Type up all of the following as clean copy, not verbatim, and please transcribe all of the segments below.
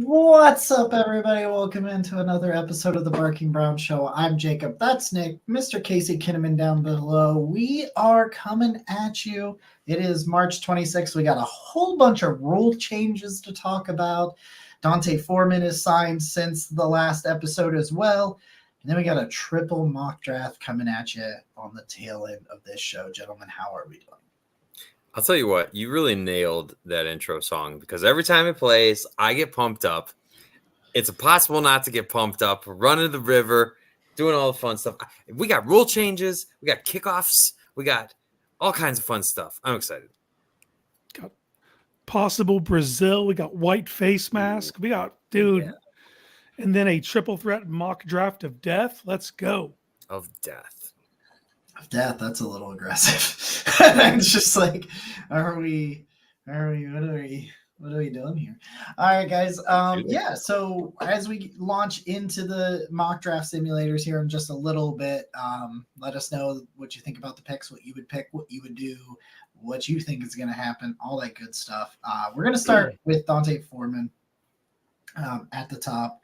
What's up, everybody? Welcome into another episode of the Barking Brown Show. I'm Jacob. That's Nick. Mr. Casey Kinnaman down below. We are coming at you. It is March 26th. We got a whole bunch of rule changes to talk about. D'Onta Foreman is signed since the last episode as well. And then we got a triple mock draft coming at you on the tail end of this show. Gentlemen, how are we doing? I'll tell you what, you really nailed that intro song because every time it plays, I get pumped up. It's impossible not to get pumped up. We're running the river, doing all the fun stuff. We got rule changes. We got kickoffs. We got all kinds of fun stuff. I'm excited. Got possible Brazil. We got white face mask. We got, and then a triple threat mock draft of death. Let's go. Of death. That's a little aggressive. It's just like, what are we doing here? All right, guys. So as we launch into the mock draft simulators here in just a little bit, let us know what you think about the picks, what you would pick, what you would do, what you think is going to happen, all that good stuff. We're going to start with D'Onta Foreman at the top.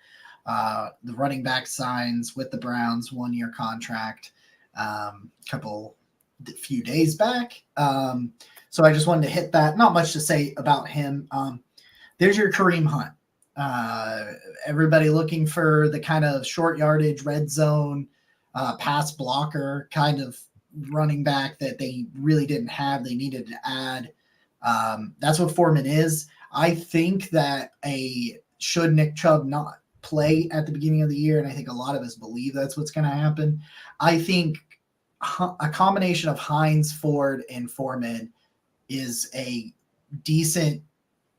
The running back signs with the Browns, 1-year contract. Few days back. So I just wanted to hit that. Not much to say about him. There's your Kareem Hunt. Everybody looking for the kind of short yardage, red zone, pass blocker kind of running back that they really didn't have. They needed to add. That's what Foreman is. I think that should Nick Chubb not play at the beginning of the year, and I think a lot of us believe that's what's going to happen. I think a combination of Hines, Ford, and Foreman is a decent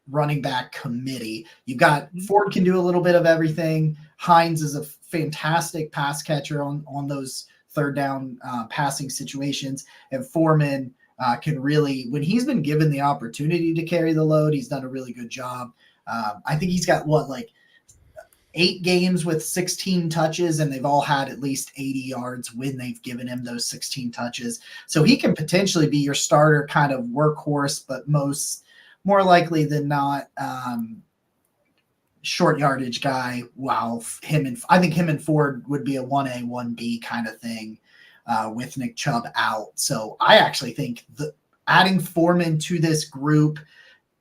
running back committee. You've got Ford can do a little bit of everything. Hines is a fantastic pass catcher on those third down passing situations, and Foreman can really, when he's been given the opportunity to carry the load, he's done a really good job. I think he's got 8 games with 16 touches, and they've all had at least 80 yards when they've given him those 16 touches. So he can potentially be your starter kind of workhorse, but more likely than not, short yardage guy. I think him and Ford would be a 1A, 1B kind of thing with Nick Chubb out. So I actually think adding Foreman to this group,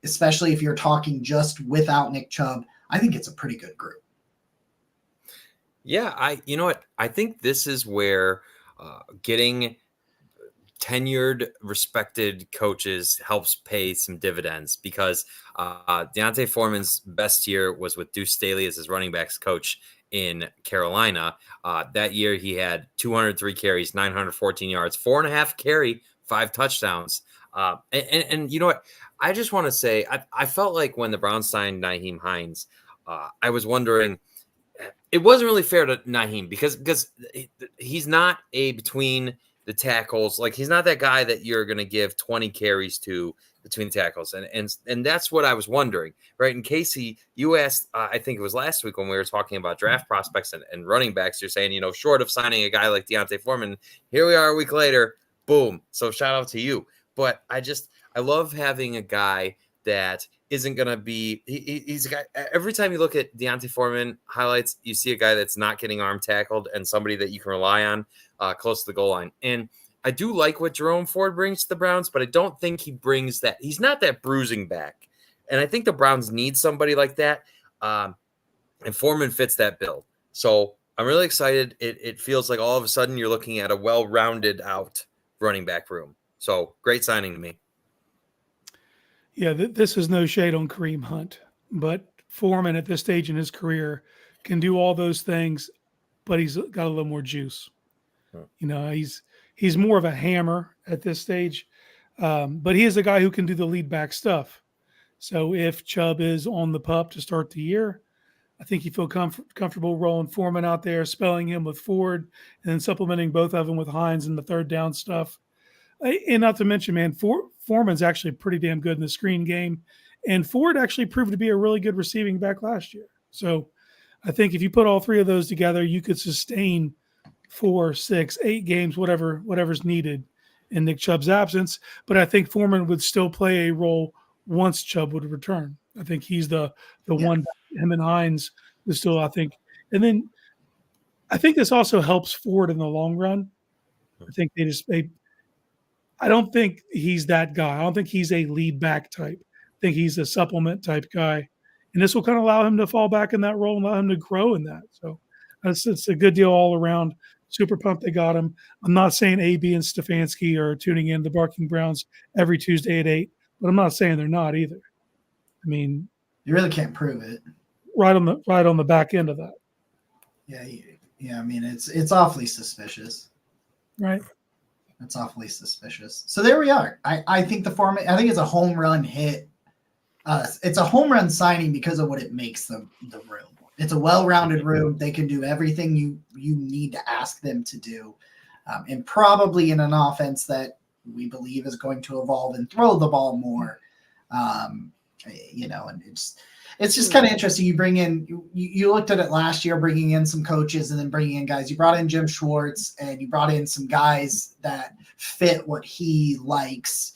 especially if you're talking just without Nick Chubb, I think it's a pretty good group. Yeah, you know what? I think this is where getting tenured, respected coaches helps pay some dividends because D'Onta Foreman's best year was with Deuce Staley as his running backs coach in Carolina. That year he had 203 carries, 914 yards, 4.5 carry, 5 touchdowns. And you know what? I just want to say I felt like when the Browns signed Nyheim Hines, I was wondering – it wasn't really fair to Nyheim because he's not a between the tackles. Like he's not that guy that you're going to give 20 carries to between the tackles. And that's what I was wondering, right? And Casey, you asked, I think it was last week when we were talking about draft prospects and running backs, you're saying, short of signing a guy like D'Onta Foreman, here we are a week later, boom. So shout out to you. But I love having a guy that isn't going to be he's a guy. Every time you look at D'Onta Foreman highlights, you see a guy that's not getting arm tackled and somebody that you can rely on close to the goal line. And I do like what Jerome Ford brings to the Browns, but I don't think he brings that. He's not that bruising back. And I think the Browns need somebody like that. And Foreman fits that bill. So I'm really excited. It feels like all of a sudden you're looking at a well-rounded out running back room. So great signing to me. Yeah, this is no shade on Kareem Hunt, but Foreman at this stage in his career can do all those things, but he's got a little more juice. He's more of a hammer at this stage, but he is a guy who can do the lead back stuff. So if Chubb is on the pup to start the year, I think you feel comfortable rolling Foreman out there, spelling him with Ford, and then supplementing both of them with Hines and the third down stuff. And not to mention, man, Foreman's actually pretty damn good in the screen game. And Ford actually proved to be a really good receiving back last year. So I think if you put all 3 of those together, you could sustain 4, 6, 8 games, whatever's needed in Nick Chubb's absence. But I think Foreman would still play a role once Chubb would return. I think he's the one him and Hines is still, I think. And then I think this also helps Ford in the long run. I think I don't think he's that guy. I don't think he's a lead back type. I think he's a supplement type guy. And this will kind of allow him to fall back in that role and allow him to grow in that. So it's a good deal all around. Super pumped they got him. I'm not saying AB and Stefanski are tuning in the Barking Browns every Tuesday at 8, but I'm not saying they're not either. I mean, you really can't prove it. Right on the back end of that. Yeah. I mean, it's awfully suspicious. Right. It's awfully suspicious. So there we are. I think I think it's a home run hit. It's a home run signing because of what it makes the room. It's a well-rounded room. They can do everything you need to ask them to do, and probably in an offense that we believe is going to evolve and throw the ball more. And it's just kind of interesting. You bring in, you looked at it last year, bringing in some coaches and then bringing in guys. You brought in Jim Schwartz and you brought in some guys that fit what he likes.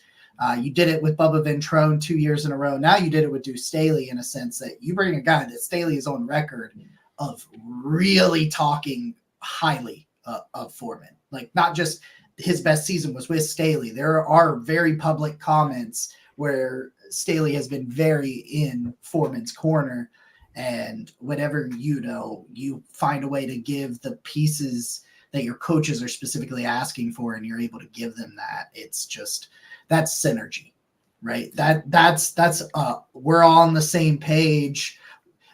You did it with Bubba Ventrone 2 years in a row. Now you did it with Deuce Staley in a sense that you bring a guy that Staley is on record of really talking highly of Foreman. Like, not just his best season was with Staley. There are very public comments where Staley has been very in Foreman's corner. And whenever you find a way to give the pieces that your coaches are specifically asking for and you're able to give them that, it's just – that's synergy, right? That's we're all on the same page.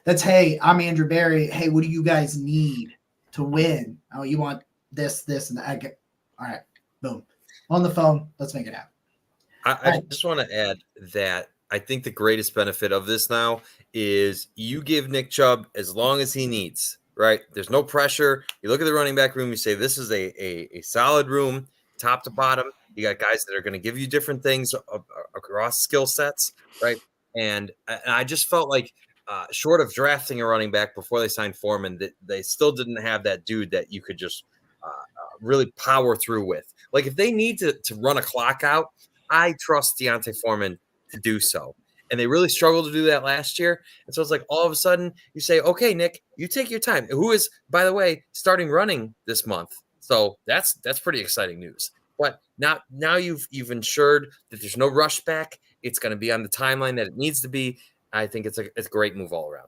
That's, hey, I'm Andrew Berry. Hey, what do you guys need to win? Oh, you want this, and that. All right, boom. On the phone, let's make it happen. I just want to add that I think the greatest benefit of this now is you give Nick Chubb as long as he needs, right? There's no pressure. You look at the running back room, you say this is a solid room, top to bottom. You got guys that are going to give you different things across skill sets, right? And I just felt like short of drafting a running back before they signed Foreman, that they still didn't have that dude that you could just really power through with. Like, if they need to run a clock out, I trust D'Onta Foreman to do so. And they really struggled to do that last year. And so it's like all of a sudden you say, okay, Nick, you take your time. Who is, by the way, starting running this month. So that's pretty exciting news. But now you've ensured that there's no rush back. It's going to be on the timeline that it needs to be. I think it's a great move all around.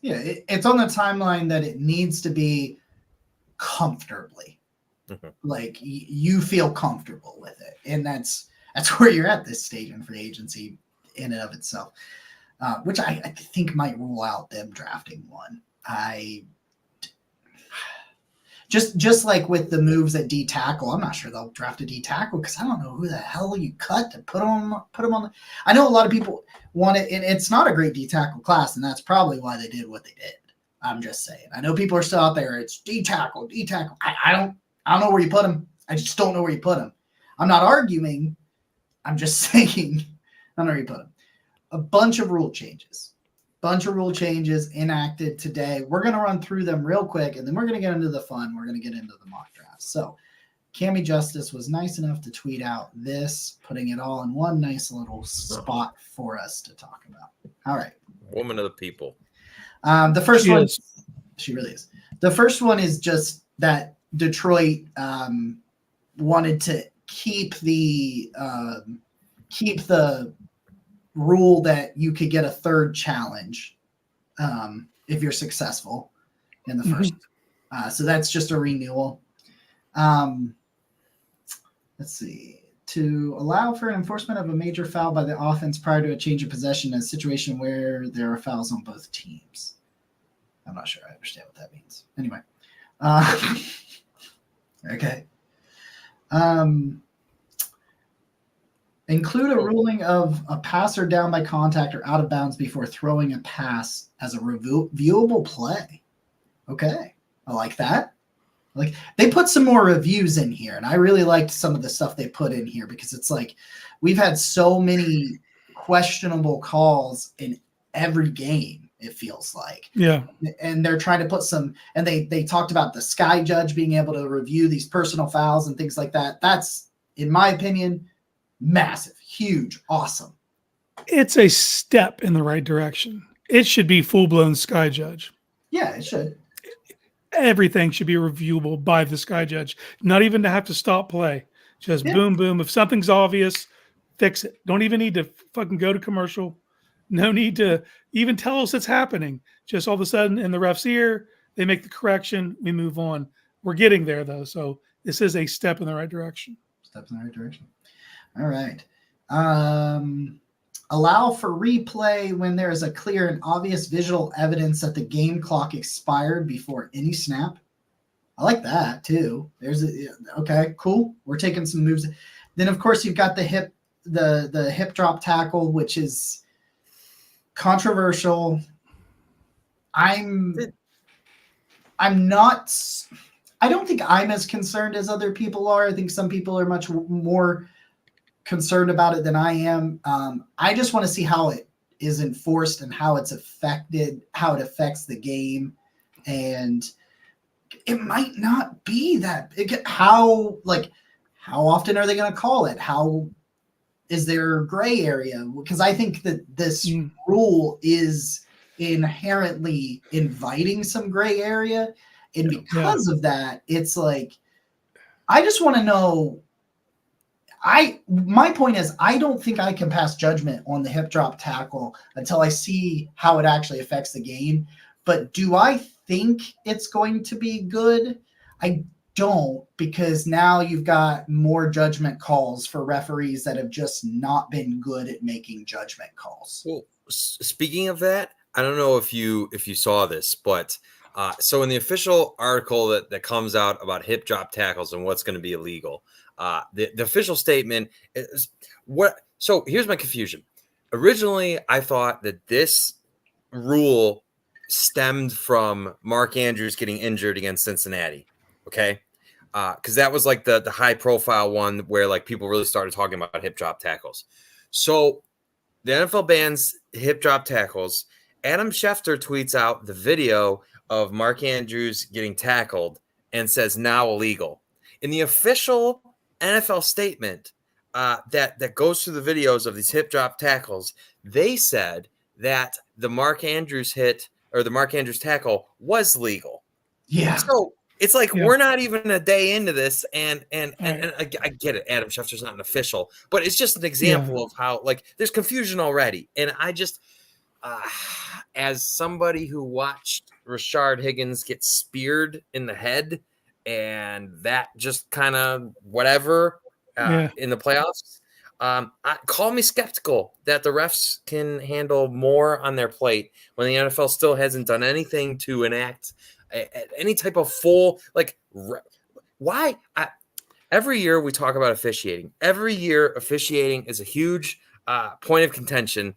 Yeah, it's on the timeline that it needs to be comfortably. Mm-hmm. Like, you feel comfortable with it. And that's where you're at this stage in free agency in and of itself, which I think might rule out them drafting one. Just like with the moves at D tackle, I'm not sure they'll draft a D tackle because I don't know who the hell you cut to put them on. I know a lot of people want it, and it's not a great D tackle class, and that's probably why they did what they did. I'm just saying. I know people are still out there. It's D tackle. I don't know where you put them. I just don't know where you put them. I'm not arguing. I'm just saying I don't know where you put them. A bunch of rule changes enacted today. We're going to run through them real quick, and then we're going to get into the fun. We're going to get into the mock draft. So Cammie Justice was nice enough to tweet out this, putting it all in one nice little spot for us to talk about. All right. Woman of the people. The first one, she really is. The first one is just that Detroit wanted to keep the rule that you could get a third challenge if you're successful in the first. So that's just a renewal. Let's see. To allow for enforcement of a major foul by the offense prior to a change of possession in a situation where there are fouls on both teams. I'm not sure I understand what that means. Anyway. Okay. Include a ruling of a passer down by contact or out of bounds before throwing a pass as a viewable play. Okay. I like that. Like, they put some more reviews in here, and I really liked some of the stuff they put in here because it's like we've had so many questionable calls in every game, it feels like. Yeah. And they're trying to put some, and they talked about the sky judge being able to review these personal fouls and things like that. That's, in my opinion, massive, huge, awesome. It's a step in the right direction. it should be full-blown sky judge. Yeah, it should. Everything should be reviewable by the sky judge, not even to have to stop play. Just Yeah. boom, boom. If something's obvious, fix it. Don't even need to fucking go to commercial. No need to even tell us it's happening. Just all of a sudden in the ref's ear, they make the correction. We move on. We're getting there though. So this is a step in the right direction. Steps in the right direction. All right. Allow for replay when there is a clear and obvious visual evidence that the game clock expired before any snap. I like that too. Okay, cool. We're taking some moves. Then of course you've got the hip drop tackle, which is controversial. I don't think I'm as concerned as other people are. I think some people are much more concerned about it than I am. I just want to see how it is enforced and how it affects the game. And it might not be that big. How often are they going to call it? How is there a gray area? Because I think that this rule is inherently inviting some gray area. And because of that, it's like, I just want to know. My point is, I don't think I can pass judgment on the hip drop tackle until I see how it actually affects the game. But do I think it's going to be good? I don't, because now you've got more judgment calls for referees that have just not been good at making judgment calls. Well, speaking of that, I don't know if you saw this, but so in the official article that comes out about hip drop tackles and what's going to be illegal, the official statement is what. So here's my confusion. Originally, I thought that this rule stemmed from Mark Andrews getting injured against Cincinnati. Okay. Because that was like the high profile one where like people really started talking about hip drop tackles. So the NFL bans hip drop tackles. Adam Schefter tweets out the video of Mark Andrews getting tackled and says now illegal. In the official NFL statement that goes through the videos of these hip drop tackles, they said that the Mark Andrews hit or the Mark Andrews tackle was legal. Yeah. So it's like we're not even a day into this, and I get it. Adam Schefter's not an official, but it's just an example of how like there's confusion already. And I just, as somebody who watched Rashard Higgins get speared in the head, and that just kind of whatever in the playoffs. Call me skeptical that the refs can handle more on their plate when the NFL still hasn't done anything to enact any type of full why every year we talk about officiating. Every year officiating is a huge point of contention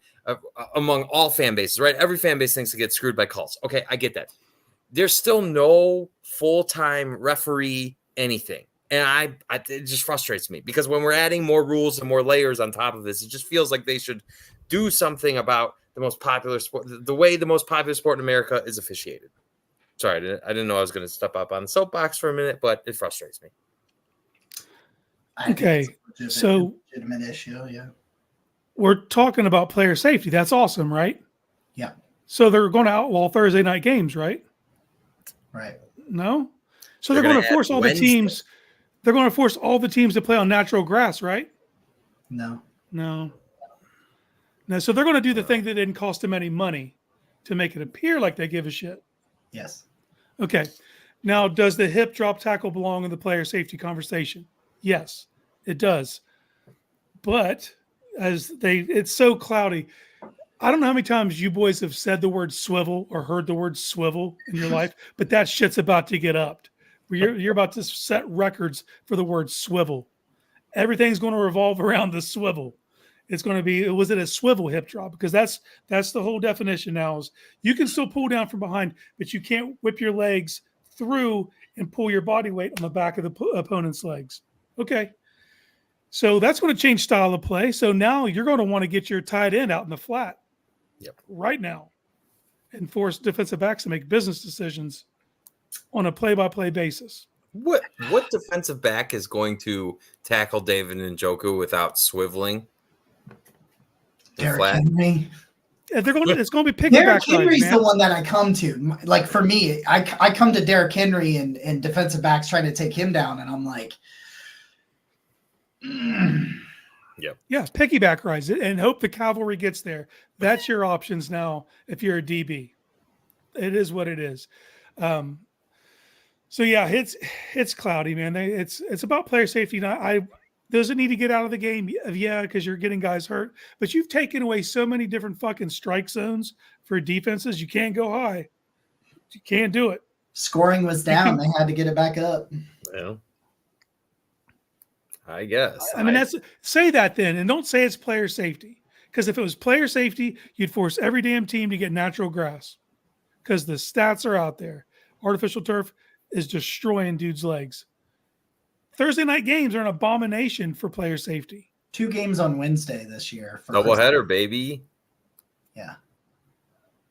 among all fan bases, right? Every fan base thinks to get screwed by calls. Okay, I get that. There's still no full-time referee anything. And it just frustrates me because when we're adding more rules and more layers on top of this, it just feels like they should do something about the most popular sport, the way the most popular sport in America is officiated. Sorry, I didn't know I was going to step up on the soapbox for a minute, but it frustrates me. Okay, so legitimate issue, yeah. We're talking about player safety. That's awesome, right? Yeah. So they're going to outlaw Thursday night games, right? Right. No. So they're going to force all the teams. They're going to force all the teams to play on natural grass, right? No. So they're going to do the thing that didn't cost them any money to make it appear like they give a shit. Yes. Okay. Now, does the hip drop tackle belong in the player safety conversation? Yes, it does. But it's so cloudy. I don't know how many times you boys have said the word swivel or heard the word swivel in your life, but that shit's about to get upped. You're about to set records for the word swivel. Everything's going to revolve around the swivel. It's going to be, was it a swivel hip drop? Because that's the whole definition now is you can still pull down from behind, but you can't whip your legs through and pull your body weight on the back of the opponent's legs. Okay. So that's going to change style of play. So now you're going to want to get your tight end out in the flat right now and force defensive backs to make business decisions on a play-by-play basis. What defensive back is going to tackle David Njoku without swiveling? Derrick Henry. It's going to be Derrick piggyback Henry's rides, the man. one that I come to. Like for me, I come to Derrick Henry and defensive backs trying to take him down, and I'm like, Yeah, piggyback rides it and hope the cavalry gets there. That's your options now if you're a DB. It is what it is. So yeah, it's cloudy, man. It's about player safety. I does it need to get out of the game? Yeah, because you're getting guys hurt. But you've taken away so many different fucking strike zones for defenses. You can't go high. You can't do it. scoring was down. They had to get it back up. Well, I guess. I mean, say that then, and don't say it's player safety. Because if it was player safety, you'd force every damn team to get natural grass. Because the stats are out there. Artificial turf is destroying dudes' legs. Thursday night games are an abomination for player safety. 2 games on Wednesday this year. For doubleheader, baby. Yeah.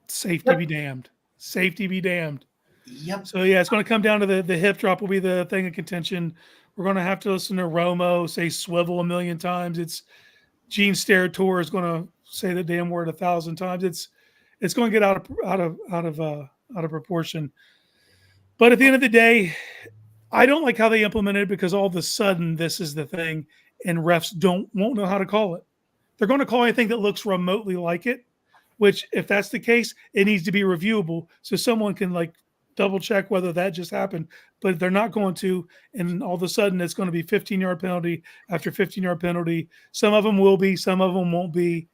Safety be damned. Safety be damned. Yep. So yeah, it's going to come down to the hip drop will be the thing of contention. We're going to have to listen to Romo say swivel a million times. It's Gene Steratore is going to say the damn word 1,000 times. It's going to get out of proportion. But at the end of the day, I don't like how they implemented it because all of a sudden this is the thing, and refs won't know how to call it. They're going to call anything that looks remotely like it, which if that's the case, it needs to be reviewable so someone can like double check whether that just happened. But they're not going to, and all of a sudden it's going to be 15-yard penalty after 15-yard penalty. Some of them will be, some of them won't be.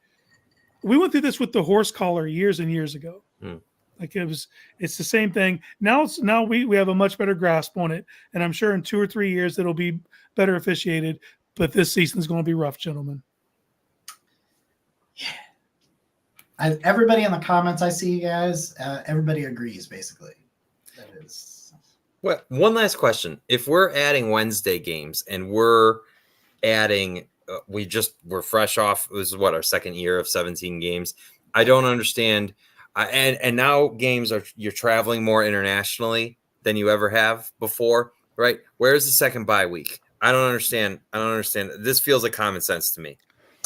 We went through this with the horse collar years and years ago. Like it's the same thing. Now we have a much better grasp on it, and I'm sure in 2 or 3 years it'll be better officiated. But this season's going to be rough, gentlemen. Yeah. Everybody in the comments, I see you guys. Everybody agrees, basically. That is. Well, one last question: if we're adding Wednesday games and we're adding, we're fresh off. This is what our second year of 17 games. I don't understand. And now you're traveling more internationally than you ever have before, right? Where's the second bye week? I don't understand. This feels like common sense to me.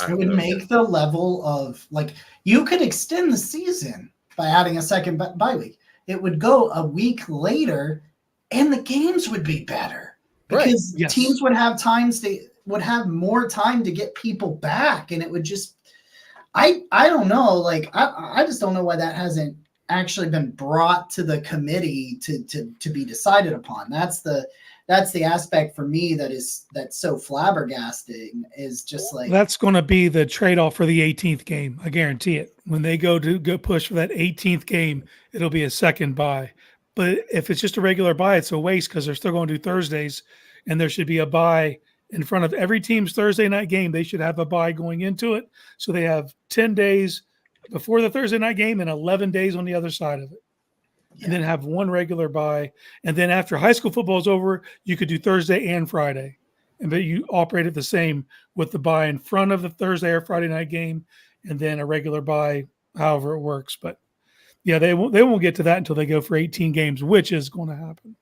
It would make the level of like you could extend the season by adding a second bye week. It would go a week later, and the games would be better because teams would have more time to get people back, and it would just. I don't know. Like I just don't know why that hasn't actually been brought to the committee to be decided upon. That's the aspect for me that's so flabbergasting is just like that's going to be the trade-off for the 18th game. I guarantee it. When they go push for that 18th game, it'll be a second bye. But if it's just a regular bye, it's a waste because they're still going to do Thursdays, and there should be a bye in front of every team's Thursday night game. They should have a bye going into it. So they have 10 days before the Thursday night game and 11 days on the other side of it. Yeah. And then have one regular bye. And then after high school football is over, you could do Thursday and Friday. But you operate it the same with the bye in front of the Thursday or Friday night game and then a regular bye, however it works. But yeah, they won't get to that until they go for 18 games, which is going to happen.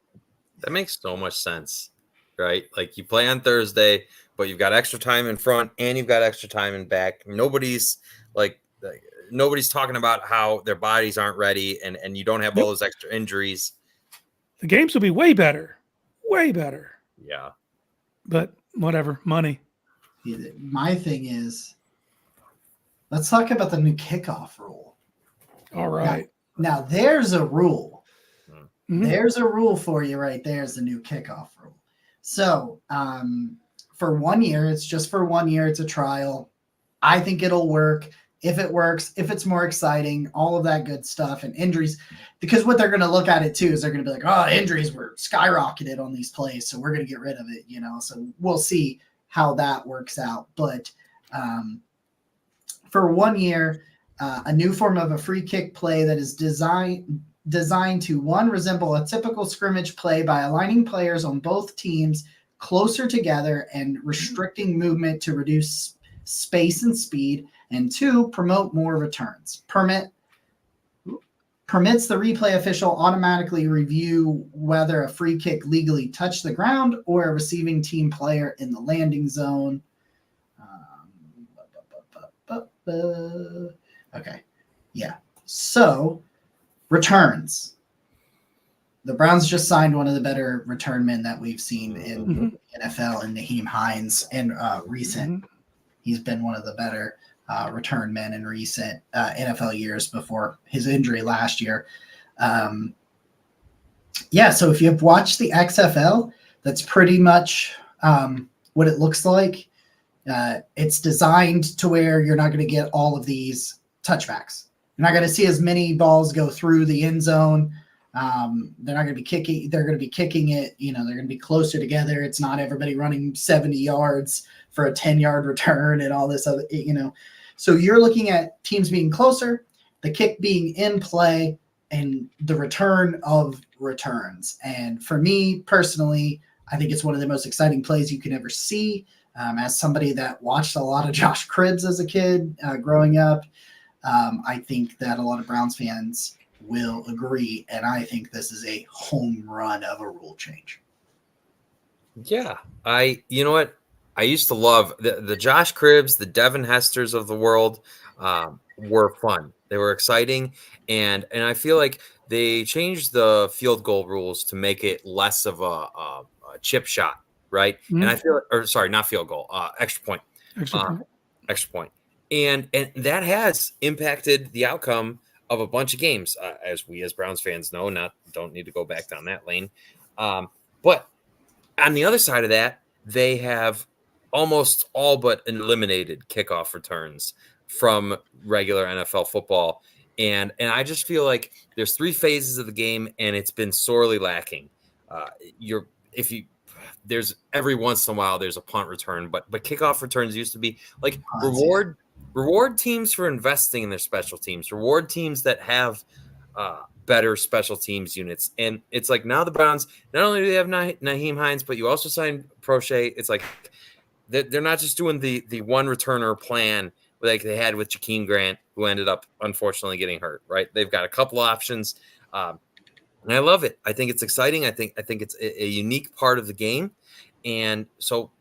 That makes so much sense. Right? Like you play on Thursday, but you've got extra time in front and you've got extra time in back. Nobody's talking about how their bodies aren't ready and you don't have all those extra injuries. The games will be way better. Way better. Yeah. But whatever, money. My thing is, let's talk about the new kickoff rule. All right. Now there's a rule. Mm-hmm. There's a rule for you right there is the new kickoff rule. So for 1 year, it's just for 1 year. It's a trial. I think it'll work. If it works, if it's more exciting, all of that good stuff and injuries, because what they're going to look at it too is they're going to be like, oh, injuries were skyrocketed on these plays. So we're going to get rid of it, so we'll see how that works out. But for 1 year, a new form of a free kick play that is designed to resemble a typical scrimmage play by aligning players on both teams closer together and restricting movement to reduce space and speed, and 2, promote more returns. Permits the replay official automatically review whether a free kick legally touched the ground or a receiving team player in the landing zone. Okay. Yeah. So returns. The Browns just signed one of the better return men that we've seen in the NFL, in Nyheim Hines, and recent. He's been one of the better return men in recent NFL years before his injury last year. So if you've watched the XFL, that's pretty much what it looks like. It's designed to where you're not going to get all of these touchbacks. You're not going to see as many balls go through the end zone. They're not going to be kicking. They're going to be kicking it. They're going to be closer together. It's not everybody running 70 yards for a 10-yard return and all this other, So you're looking at teams being closer, the kick being in play, and the return of returns. And for me personally, I think it's one of the most exciting plays you can ever see. As somebody that watched a lot of Josh Cribbs as a kid growing up, I think that a lot of Browns fans will agree, and I think this is a home run of a rule change. Yeah, you know what? I used to love the Josh Cribbs, the Devin Hesters of the world were fun. They were exciting, and I feel like they changed the field goal rules to make it less of a chip shot, right? And I feel, not field goal, extra point, extra point, and that has impacted the outcome of a bunch of games, as we as Browns fans know. Don't need to go back down that lane, but on the other side of that, they have almost all but eliminated kickoff returns from regular NFL football. And I just feel like there's three phases of the game, and it's been sorely lacking. There's every once in a while there's a punt return, but kickoff returns used to be like reward teams for investing in their special teams, reward teams that have better special teams units. And it's like now the Browns, not only do they have Nyheim Hines, but you also signed Prochet. It's like they're not just doing the one returner plan like they had with Jakeem Grant, who ended up unfortunately getting hurt, right? They've got a couple options. And I love it. I think it's exciting. I think it's a unique part of the game. And so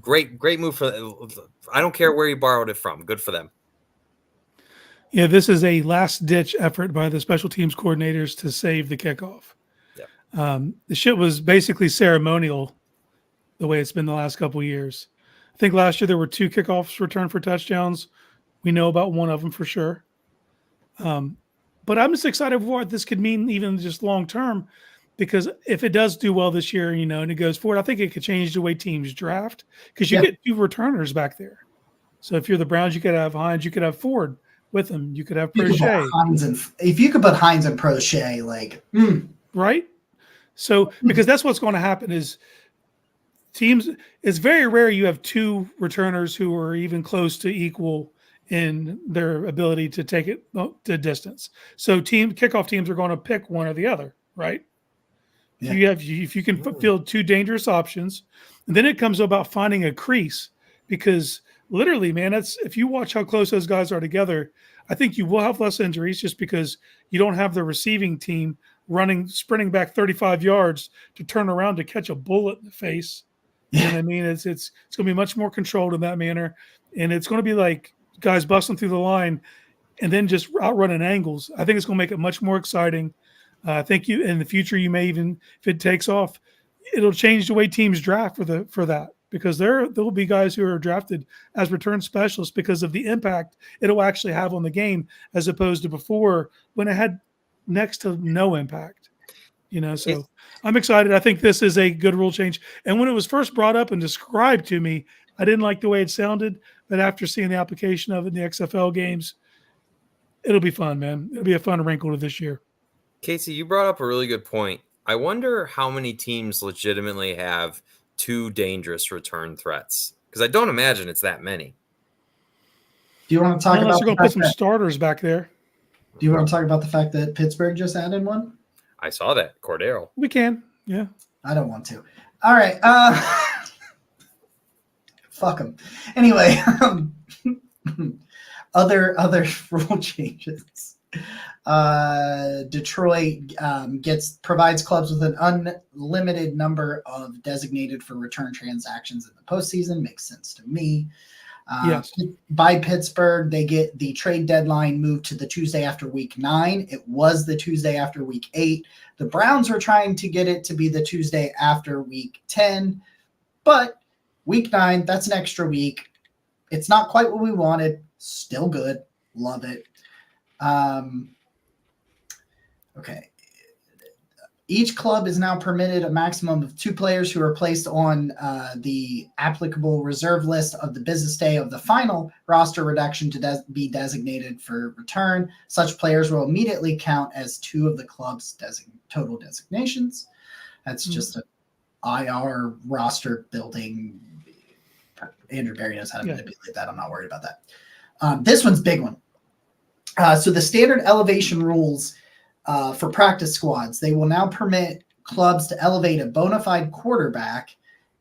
great move I don't care where you borrowed it from. Good for them. Yeah, this is a last-ditch effort by the special teams coordinators to save the kickoff. Yeah. The shit was basically ceremonial the way it's been the last couple of years. I think last year there were 2 kickoffs returned for touchdowns. We know about one of them for sure. But I'm just excited for what this could mean even just long-term, because if it does do well this year, and it goes forward, I think it could change the way teams draft, because you get 2 returners back there. So if you're the Browns, you could have Hines, you could have Ford with them. You could have Prochet. If you could put Hines and Prochet, right? So because that's what's going to happen is teams. It's very rare you have 2 returners who are even close to equal in their ability to take it to distance. So kickoff teams are going to pick one or the other, right? Yeah. If you can field 2 dangerous options, and then it comes about finding a crease, because literally, man, if you watch how close those guys are together, I think you will have less injuries just because you don't have the receiving team sprinting back 35 yards to turn around to catch a bullet in the face. You know what I mean? It's going to be much more controlled in that manner, and it's going to be like guys busting through the line and then just outrunning angles. I think it's going to make it much more exciting. I think in the future, you may even, if it takes off, it'll change the way teams draft for that, because there will be guys who are drafted as return specialists because of the impact it'll actually have on the game, as opposed to before when it had next to no impact. So I'm excited. I think this is a good rule change. And when it was first brought up and described to me, I didn't like the way it sounded. But after seeing the application of it in the XFL games, it'll be fun, man. It'll be a fun wrinkle to this year. Casey, you brought up a really good point. I wonder how many teams legitimately have 2 dangerous return threats, because I don't imagine it's that many. Do you want to talk about? Unless you're going to put some starters back there. Do you want to talk about the fact that Pittsburgh just added one? I saw that. Cordero. We can. Yeah. I don't want to. All right. Fuck them. Anyway, other rule changes. Detroit provides clubs with an unlimited number of designated for return transactions in the postseason. Makes sense to me. Yes. By Pittsburgh, they get the trade deadline moved to the Tuesday after week 9. It was the Tuesday after week 8. The Browns were trying to get it to be the Tuesday after week 10, but week 9, that's an extra week. It's not quite what we wanted. Still good. Love it. Okay. Each club is now permitted a maximum of 2 players who are placed on the applicable reserve list of the business day of the final roster reduction to be designated for return. Such players will immediately count as 2 of the club's total designations. That's just an IR roster building. Andrew Berry knows how to manipulate that. I'm not worried about that. This one's a big one. So the standard elevation rules for practice squads, they will now permit clubs to elevate a bona fide quarterback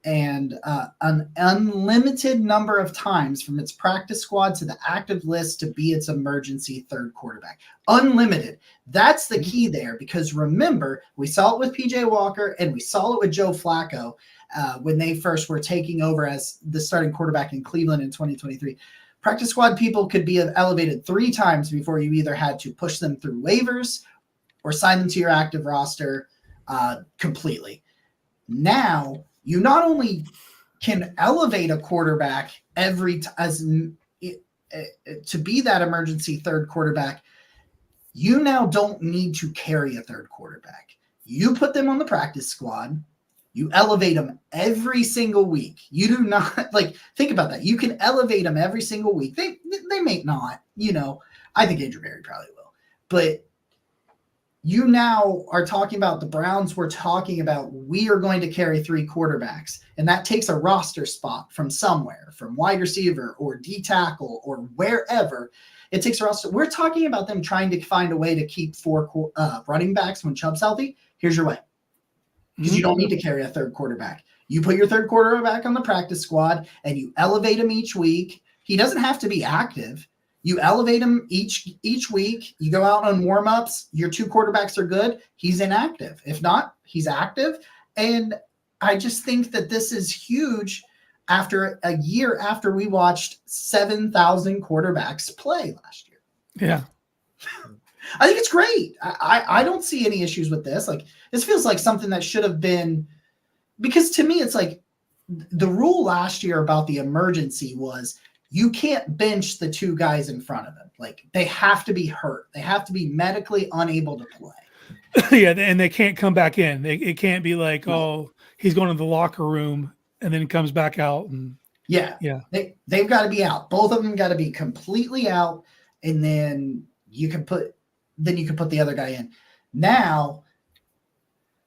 and an unlimited number of times from its practice squad to the active list to be its emergency third quarterback. Unlimited. That's the key there, because remember, we saw it with PJ Walker and we saw it with Joe Flacco when they first were taking over as the starting quarterback in Cleveland in 2023. Practice squad people could be elevated 3 times before you either had to push them through waivers or sign them to your active roster completely. Now, you not only can elevate a quarterback to be that emergency third quarterback, you now don't need to carry a third quarterback. You put them on the practice squad. You elevate them every single week. You do not, think about that. You can elevate them every single week. They may not, I think Andrew Berry probably will. But you now are talking about the Browns. We're talking about we are going to carry 3 quarterbacks, and that takes a roster spot from somewhere, from wide receiver or D tackle or wherever. It takes a roster. We're talking about them trying to find a way to keep 4 running backs when Chubb's healthy. Here's your way. Because you don't need to carry a third quarterback. You put your third quarterback on the practice squad and you elevate him each week. He doesn't have to be active. You elevate him each week. You go out on warm-ups. Your 2 quarterbacks are good. He's inactive. If not, he's active. And I just think that this is huge after a year after we watched 7,000 quarterbacks play last year. Yeah. I think it's great. I don't see any issues with this. This feels like something that should have been, because to me, it's like the rule last year about the emergency was you can't bench the 2 guys in front of them. They have to be hurt. They have to be medically unable to play. Yeah, and they can't come back in. It can't be like, oh, he's going to the locker room and then comes back out. And yeah. They've got to be out. Both of them got to be completely out, and then you can put the other guy in. Now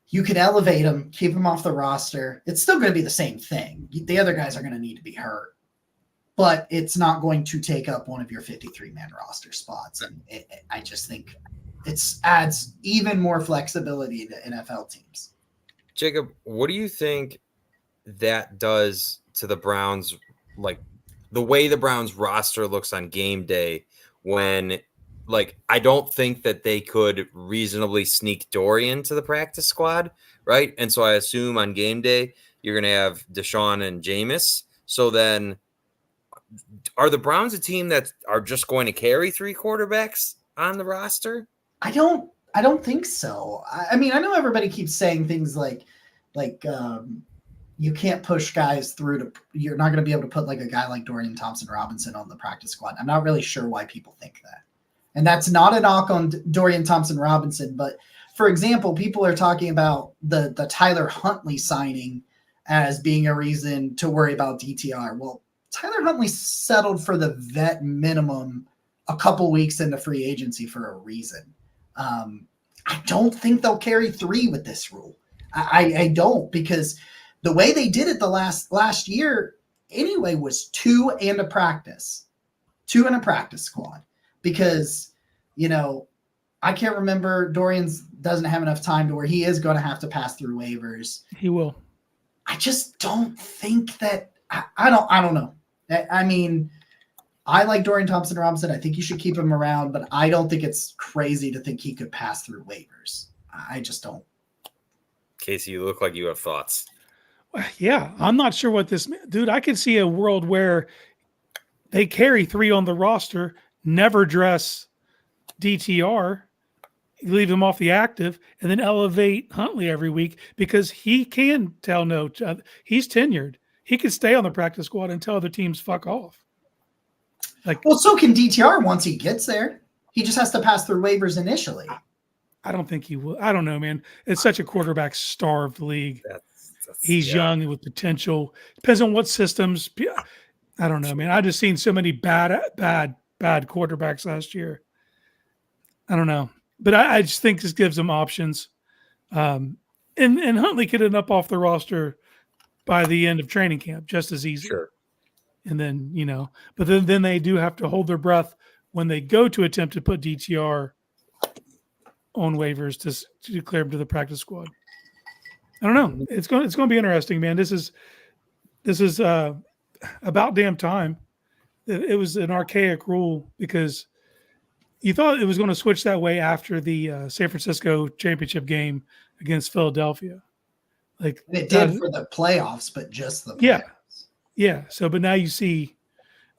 you can elevate him, keep him off the roster. It's still going to be the same thing. The other guys are going to need to be hurt, but it's not going to take up one of your 53-man roster spots. And I just think it adds even more flexibility to NFL teams. Jacob, what do you think that does to the Browns, the way the Browns roster looks on game day when I don't think that they could reasonably sneak Dorian to the practice squad, right? And so I assume on game day, you're going to have Deshaun and Jameis. So then are the Browns a team that are just going to carry 3 quarterbacks on the roster? I don't think so. I mean, I know everybody keeps saying things like you can't push guys through you're not going to be able to put a guy like Dorian Thompson-Robinson on the practice squad. I'm not really sure why people think that. And that's not a knock on Dorian Thompson-Robinson, but for example, people are talking about the Tyler Huntley signing as being a reason to worry about DTR. Well, Tyler Huntley settled for the vet minimum a couple weeks into free agency for a reason. I don't think they'll carry 3 with this rule. I don't, because the way they did it the last year anyway was 2 and a practice squad. Because, I can't remember. Dorian's doesn't have enough time to where he is going to have to pass through waivers. He will. I just don't think that. I don't know. I mean, I like Dorian Thompson-Robinson. I think you should keep him around, but I don't think it's crazy to think he could pass through waivers. I just don't. Casey, you look like you have thoughts. Yeah, I'm not sure what this – dude, I could see a world where they carry 3 on the roster, never dress DTR, leave him off the active, and then elevate Huntley every week because he can tell no. He's tenured. He can stay on the practice squad and tell other teams fuck off. Well, so can DTR once he gets there. He just has to pass through waivers initially. I don't think he will. I don't know, man. It's such a quarterback-starved league. He's young and with potential. Depends on what systems. I don't know, man. I just seen so many bad quarterbacks last year. I don't know, but I just think this gives them options. And Huntley could end up off the roster by the end of training camp just as easy. Sure. And then, but then they do have to hold their breath when they go to attempt to put DTR on waivers to declare him to the practice squad. I don't know. It's going to be interesting, man. This is about damn time. It was an archaic rule because you thought it was going to switch that way after the San Francisco championship game against Philadelphia. It did for the playoffs, but just the playoffs. Yeah. So, but now you see,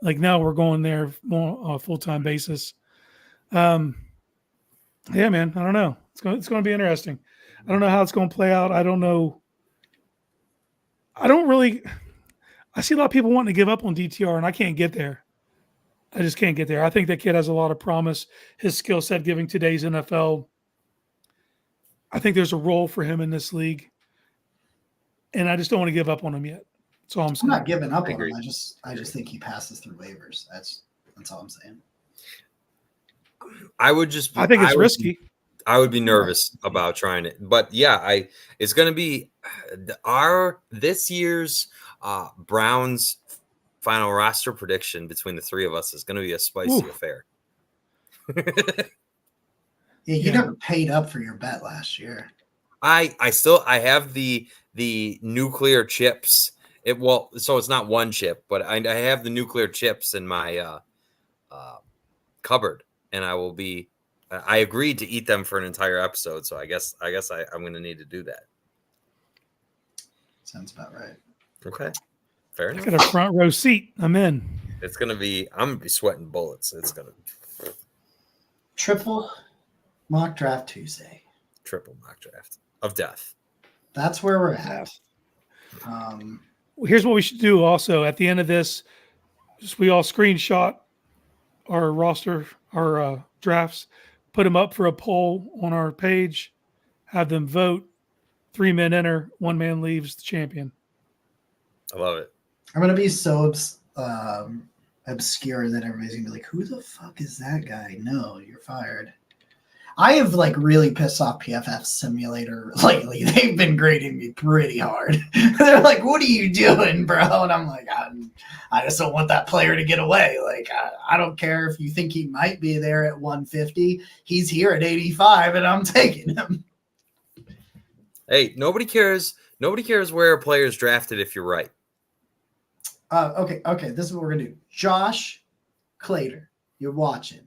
now we're going there more on a full-time basis. Yeah, man. I don't know. It's going to be interesting. I don't know how it's going to play out. I don't know. I see a lot of people wanting to give up on DTR, and I can't get there. I just can't get there. I think that kid has a lot of promise. His skill set, giving today's NFL, I think there's a role for him in this league, and I just don't want to give up on him yet. That's all I'm saying. I'm not giving up on him. I just think he passes through waivers. That's all I'm saying. I think it's risky. I would be nervous about trying it, but yeah, it's going to be this year's Browns final roster prediction between the three of us is going to be a spicy affair. You never paid up for your bet last year. I have the nuclear chips. So it's not one chip, but I have the nuclear chips in my cupboard, and I agreed to eat them for an entire episode. So I guess I'm going to need to do that. Sounds about right. Okay. Fair enough. I got a front row seat. I'm in. I'm going to be sweating bullets. It's going to triple mock draft Tuesday. Triple mock draft of death. That's where we're at. Here's what we should do also at the end of this. We all screenshot our roster, our drafts, put them up for a poll on our page, have them vote. 3 men enter, 1 man leaves the champion. I love it. I'm going to be so obscure that everybody's going to be like, who the fuck is that guy? No, you're fired. I have really pissed off PFF Simulator lately. They've been grading me pretty hard. They're like, what are you doing, bro? And I'm like, I just don't want that player to get away. I don't care if you think he might be there at 150. He's here at 85, and I'm taking him. Hey, nobody cares. Nobody cares where a player's drafted if you're right. Okay. This is what we're going to do. Josh Clater, you're watching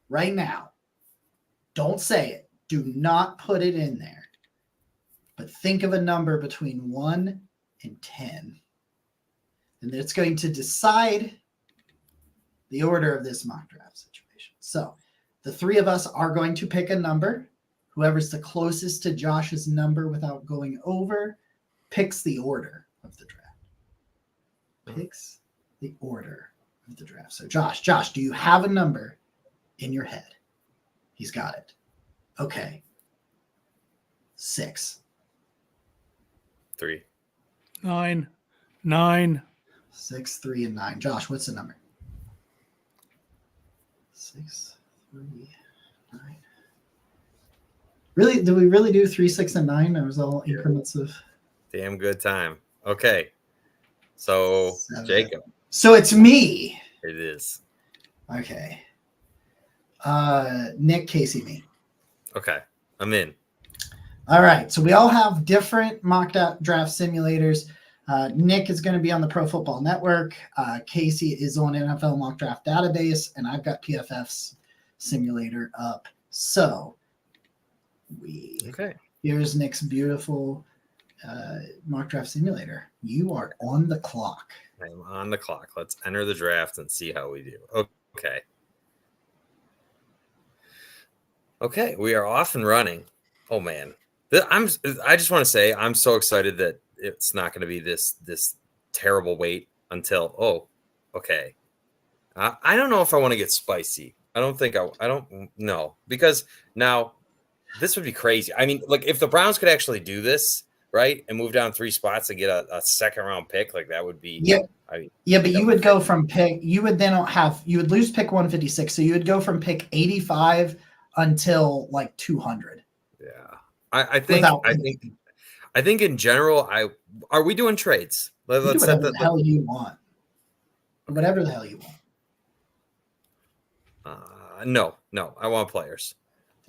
right now. Don't say it. Do not put it in there. But think of a number between 1 and 10. And it's going to decide the order of this mock draft situation. So the three of us are going to pick a number. Whoever's the closest to Josh's number without going over picks the order of the draft. Picks the order of the draft. So Josh, do you have a number in your head? He's got it. Okay. 6. 3. 9. 6, 3, and 9. Josh, what's the number? 6, 3, 9. Really? Did we really do 3, 6, and 9? That was all increments of. Damn good time. Okay. So 7. Jacob. So it's me. It is. Okay. Nick, Casey, me. Okay. I'm in. All right. So we all have different mock draft simulators. Nick is going to be on the Pro Football Network. Casey is on NFL Mock Draft Database, and I've got PFF's simulator up. So here's Nick's beautiful Mock Draft Simulator. You are on the clock. I'm on the clock. Let's enter the draft and see how we do. Okay. Okay, we are off and running. Oh man, I just want to say I'm so excited that it's not going to be this terrible wait until. Oh, okay. I don't know if I want to get spicy. I don't know, because now this would be crazy. I mean, like if the Browns could actually do this, right, and move down 3 spots and get a second round pick, like that would be. Yeah. I mean, yeah, but you would go from you would lose pick 156. So you would go from pick 85 until like 200. Yeah. I think in general, are we doing trades? Let's do whatever the hell you want. Whatever the hell you want. No, I want players.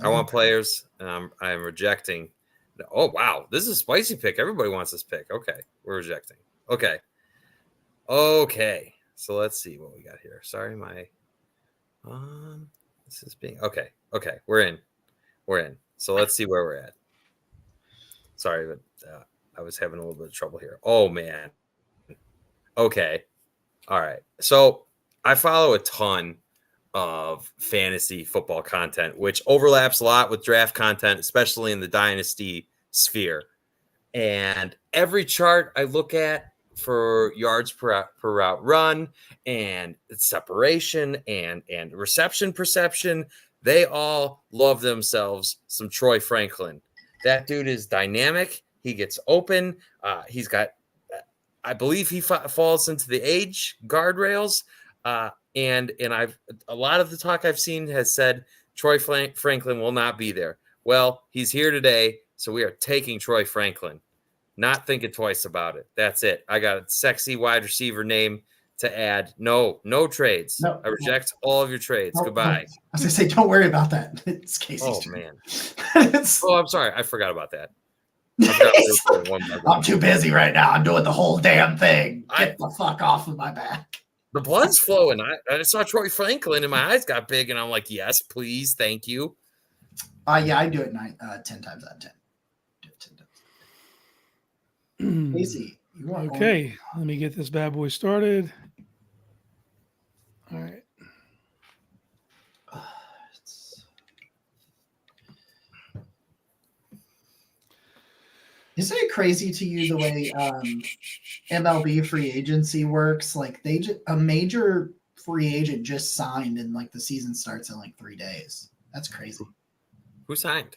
I want players. I am rejecting. Oh, wow. This is a spicy pick. Everybody wants this pick. Okay. We're rejecting. Okay. So let's see what we got here. Sorry, this is being okay. We're in. So let's see where we're at. Sorry, but I was having a little bit of trouble here. Oh, man. Okay. All right. So I follow a ton of fantasy football content, which overlaps a lot with draft content, especially in the dynasty sphere. And every chart I look at for yards per route run and separation and reception perception, they all love themselves some Troy Franklin. That dude is dynamic. He gets open. He's got, I believe he falls into the age guardrails. And I've a lot of the talk I've seen has said Troy Franklin will not be there. Well, he's here today, so we are taking Troy Franklin. Not thinking twice about it. That's it. I got a sexy wide receiver name to add. No trades. No, I reject all of your trades. No, Goodbye. I was gonna say, don't worry about that. It's Casey's turn. Man. Oh, I'm sorry. I forgot about that. I'm too busy right now. I'm doing the whole damn thing. Get the fuck off of my back. The blood's flowing. I saw Troy Franklin and my eyes got big, and I'm like, yes, please, thank you. Yeah, I do it 10 times out of 10. Casey, you want okay, let me get this bad boy started. All right. Isn't it crazy to you the way MLB free agency works? Like a major free agent just signed and like the season starts in like 3 days. That's crazy. Who signed?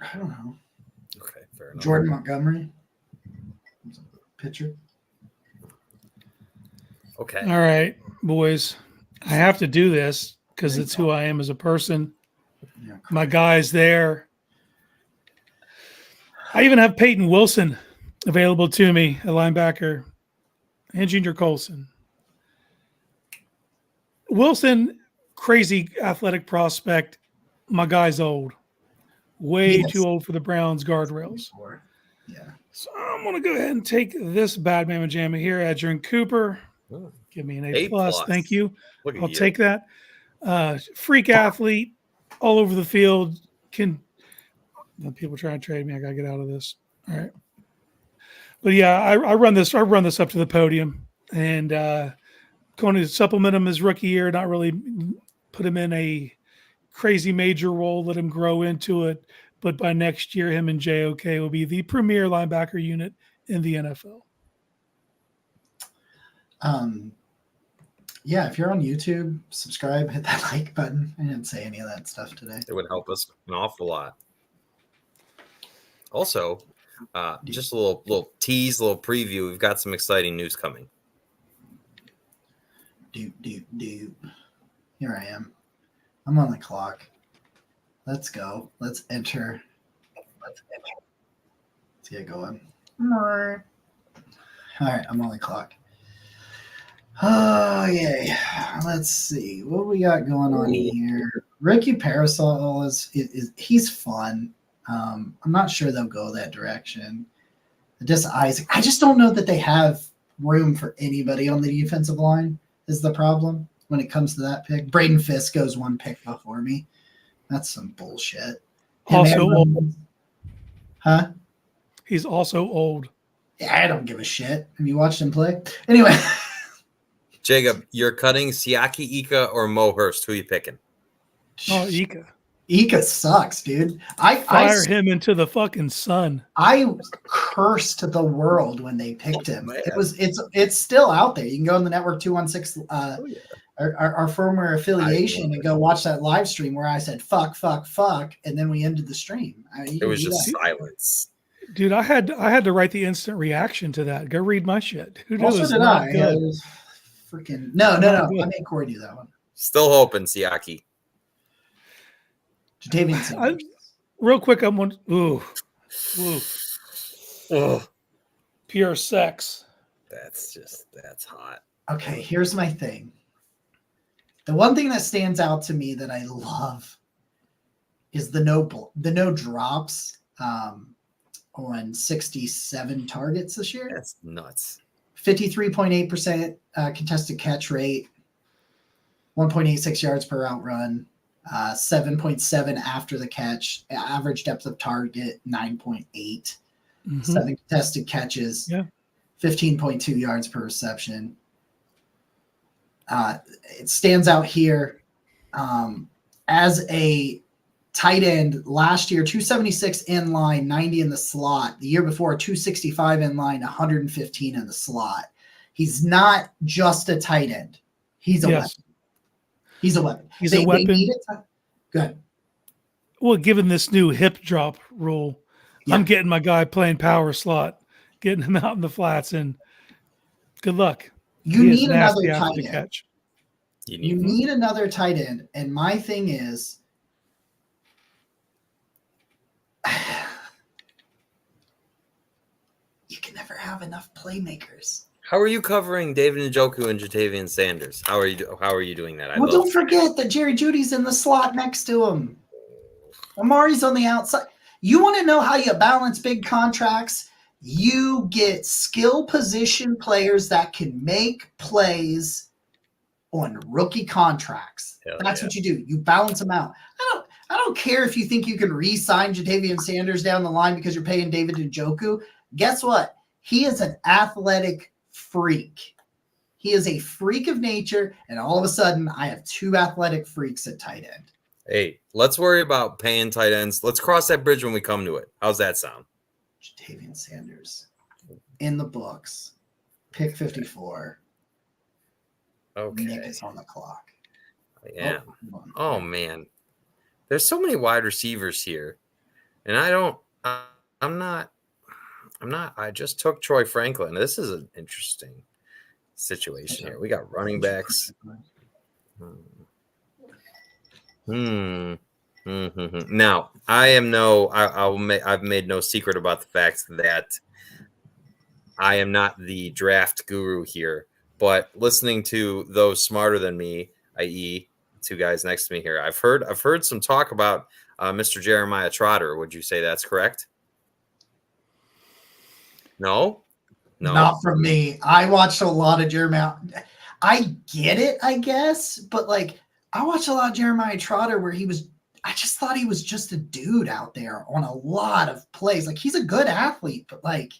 I don't know. Okay, fair enough. Jordan Montgomery, pitcher. Okay. All right, boys. I have to do this because it's who I am as a person. Yeah, my guy's there. I even have Peyton Wilson available to me, a linebacker, and Junior Colson. Wilson, crazy athletic prospect. My guy's old. Way too old for the Browns guardrails. Yeah. So I'm going to go ahead and take this bad mamma jamma here, Adrian Cooper. Ooh. Give me an A+. Thank you. I'll you. Take that. Freak athlete all over the field. People try to trade me. I got to get out of this. All right. But yeah, I run this up to the podium and going to supplement him his rookie year, not really put him in a crazy major role, let him grow into it. But by next year, him and JOK will be the premier linebacker unit in the NFL. Yeah, if you're on YouTube, subscribe, hit that like button. I didn't say any of that stuff today. It would help us an awful lot. Also, just a little tease, a little preview. We've got some exciting news coming. Here I am. I'm on the clock. Let's go. Let's enter. Let's get going. All right, I'm on the clock. Oh, yay. Let's see. What we got going on here? Ricky Parasol he's fun. I'm not sure they'll go that direction. Isaac. I just don't know that they have room for anybody on the defensive line is the problem when it comes to that pick. Braden Fisk goes one pick before me. That's some bullshit. Also, huh? He's also old. Yeah, I don't give a shit. Have you watched him play? Anyway. Jacob, you're cutting Siaki Ika or Mo Hurst. Who you picking? Oh, Ika. Ika sucks, dude. Fire him into the fucking sun. I cursed the world when they picked him. Man. It's still out there. You can go on the Network 216 our former affiliation and go watch that live stream where I said fuck, and then we ended the stream. It was just silence. Dude, I had to write the instant reaction to that. Go read my shit. Dude, also did I. Freaking no. I made Corey do that one. Still hoping, Siaki. Jatavian Sanders. Real quick, I'm one. Ooh. Pure sex. That's hot. Okay, here's my thing. The one thing that stands out to me that I love is the no drops on 67 targets this year. That's nuts. 53.8% contested catch rate, 1.86 yards per route run, 7.7 after the catch, average depth of target 9.8, 7 contested catches, 15.2 yards per reception. It stands out here as a tight end last year, 276 in line, 90 in the slot. The year before, 265 in line, 115 in the slot. He's not just a tight end. He's a weapon. He's a weapon. He's a weapon. Good. Well, given this new hip drop rule, I'm getting my guy playing power slot, getting him out in the flats, and good luck. You need another tight end. Catch. You need another tight end. And my thing is, you can never have enough playmakers. How are you covering David Njoku and Jatavian Sanders? How are you doing that? Don't forget that Jerry Jeudy's in the slot next to him. Amari's on the outside. You want to know how you balance big contracts? You get skill position players that can make plays on rookie contracts. That's what you do. You balance them out. I don't care if you think you can re-sign Jatavian Sanders down the line because you're paying David Njoku. Guess what? He is an athletic freak. He is a freak of nature, and all of a sudden, I have 2 athletic freaks at tight end. Hey, let's worry about paying tight ends. Let's cross that bridge when we come to it. How's that sound? Jatavian Sanders in the books. Pick 54. Okay. Nick is on the clock. Yeah. Oh man. There's so many wide receivers here. And I just took Troy Franklin. This is an interesting situation here. We got running backs. Now, I've made no secret about the fact that I am not the draft guru here, but listening to those smarter than me, i.e., 2 guys next to me here, I've heard some talk about Mr. Jeremiah Trotter. Would you say that's correct? No, not from me. I watched a lot of Jeremiah. I get it, I guess, but I watched a lot of Jeremiah Trotter where I just thought he was just a dude out there on a lot of plays. He's a good athlete, but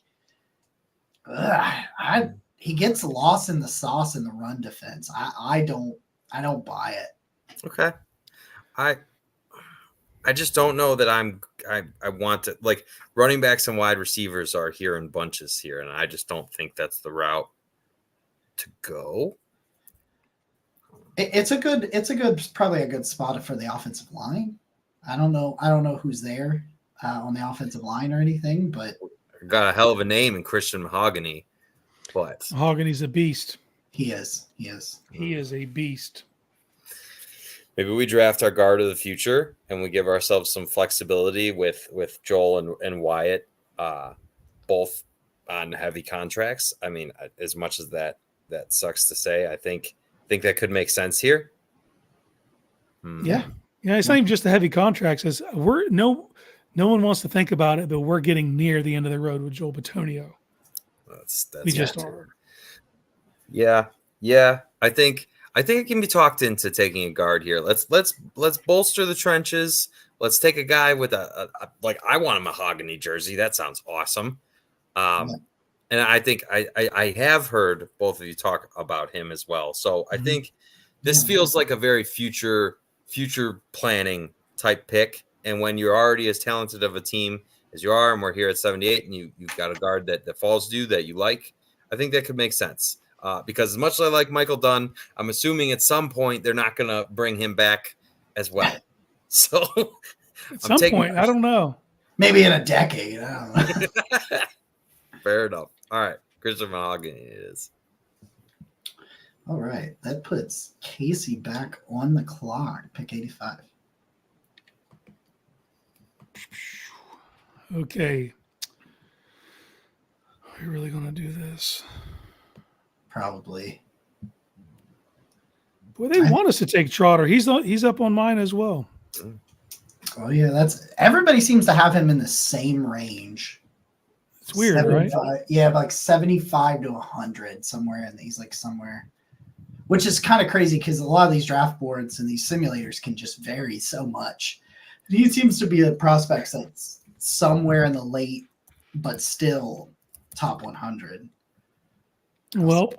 he gets lost in the sauce in the run defense. I don't buy it. Okay. I just don't know that I want to, running backs and wide receivers are here in bunches here, and I just don't think that's the route to go. It's probably a good spot for the offensive line. I don't know who's there on the offensive line or anything, but got a hell of a name in Christian Mahogany. But Mahogany's a beast. He is. He is a beast. Maybe we draft our guard of the future and we give ourselves some flexibility with Joel and Wyatt, both on heavy contracts. I mean, as much as that sucks to say, I think that could make sense here. Yeah. It's not even just the heavy contracts. As no one wants to think about it, but we're getting near the end of the road with Joel Bitonio. We just are. Yeah. I think it can be talked into taking a guard here. Let's bolster the trenches let's take a guy with like I want a mahogany jersey. That sounds awesome. And I think I have heard both of you talk about him as well. So I think this feels like a very future planning type pick. And when you're already as talented of a team as you are, and we're here at 78, and you've got a guard that falls due that you like, I think that could make sense. Because as much as I like Michael Dunn, I'm assuming at some point they're not going to bring him back as well. So at some point, I don't know. Maybe in a decade. I don't know. Fair enough. All right. Christian Mahogany it is. All right. That puts Casey back on the clock. Pick 85. Okay. Are we really going to do this? Probably. Boy, they want us to take Trotter. He's up on mine as well. Oh, yeah. Everybody seems to have him in the same range. It's weird, right? Yeah, like 75 to 100 somewhere, and he's like somewhere, which is kind of crazy because a lot of these draft boards and these simulators can just vary so much. He seems to be a prospect that's somewhere in the late, but still top 100. Well,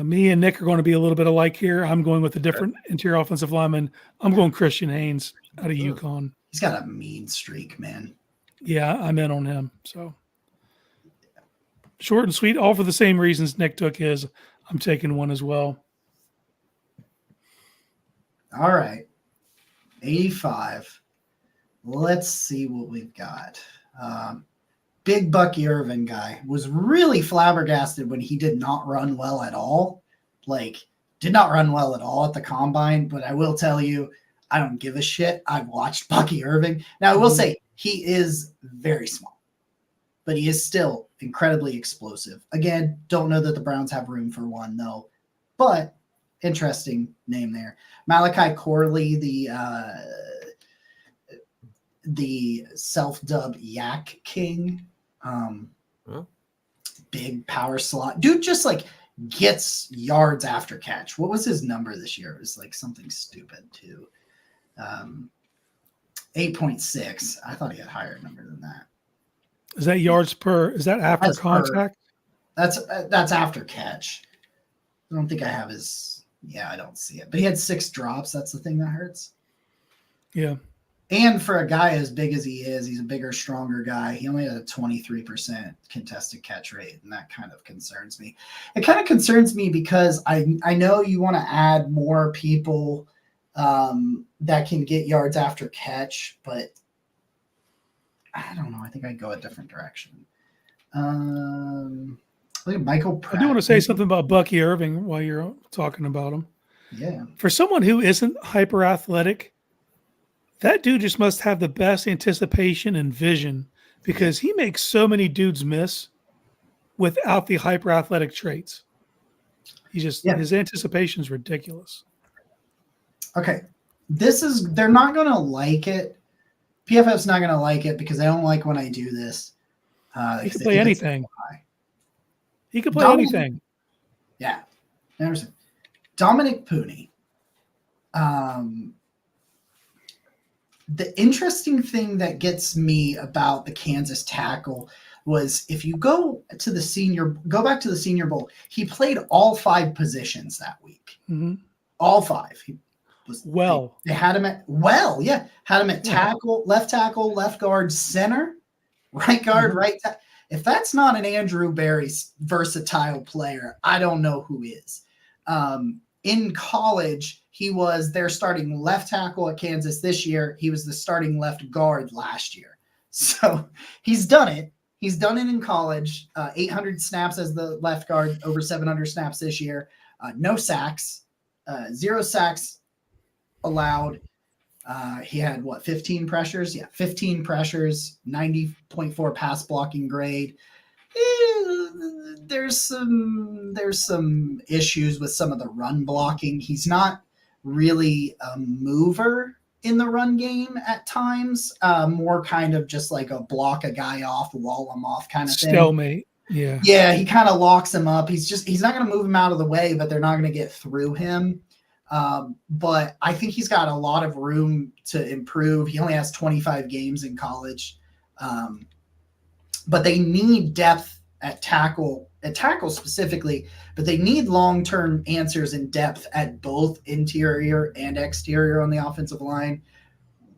me and Nick are going to be a little bit alike here. I'm going with a different interior offensive lineman. I'm going Christian Haynes out of UConn. He's got a mean streak, man. Yeah, I'm in on him. So short and sweet, all for the same reasons Nick took his. I'm taking one as well. All right. 85. Let's see what we've got. Big Bucky Irvin guy was really flabbergasted when he did not run well at all. Like, did not run well at all at the combine. But I will tell you, I don't give a shit. I've watched Bucky Irving. Now, I will say he is very small, but he is still incredibly explosive. Again, don't know that the Browns have room for one, though. But interesting name there. Malachi Corley, the self-dubbed Yak King. Big power slot. Dude just like gets yards after catch. What was his number this year? It was like something stupid too. 8.6. I thought he had a higher number than that. Is that yards per? Is that after contact? That's after catch. I don't think I have his. Yeah, I don't see it. But he had 6 drops. That's the thing that hurts. Yeah. And for a guy as big as he is, he's a bigger, stronger guy. He only had a 23% contested catch rate, and that kind of concerns me. It kind of concerns me because I know you want to add more people that can get yards after catch, but I don't know. I think I'd go a different direction. Look at Michael Pratt. I do want to say something about Bucky Irving while you're talking about him. Yeah. For someone who isn't hyper athletic, that dude just must have the best anticipation and vision because he makes so many dudes miss without the hyper athletic traits. His anticipation is ridiculous. Okay. They're not going to like it. PFF's not going to like it because they don't like when I do this. He can play anything. He can play anything. Yeah. Anderson. Dominic Pooney. The interesting thing that gets me about the Kansas tackle was if you go back to the Senior Bowl, he played all 5 positions that week. Mm-hmm. All 5. They had him at tackle, left guard, center, right guard, right tackle. If that's not an Andrew Berry versatile player, I don't know who is. In college, he was their starting left tackle at Kansas this year. He was the starting left guard last year. So he's done it. He's done it in college. 800 snaps as the left guard, over 700 snaps this year. No sacks, 0 sacks allowed. He had 15 pressures? Yeah, 15 pressures, 90.4 pass blocking grade. There's some issues with some of the run blocking. He's not really a mover in the run game at times. More kind of just like a block a guy off, wall him off kind of thing. Stalemate. Yeah. Yeah, he kind of locks him up. He's not going to move him out of the way, but they're not going to get through him. But I think he's got a lot of room to improve. He only has 25 games in college. But they need depth at tackle specifically, but they need long-term answers in depth at both interior and exterior on the offensive line.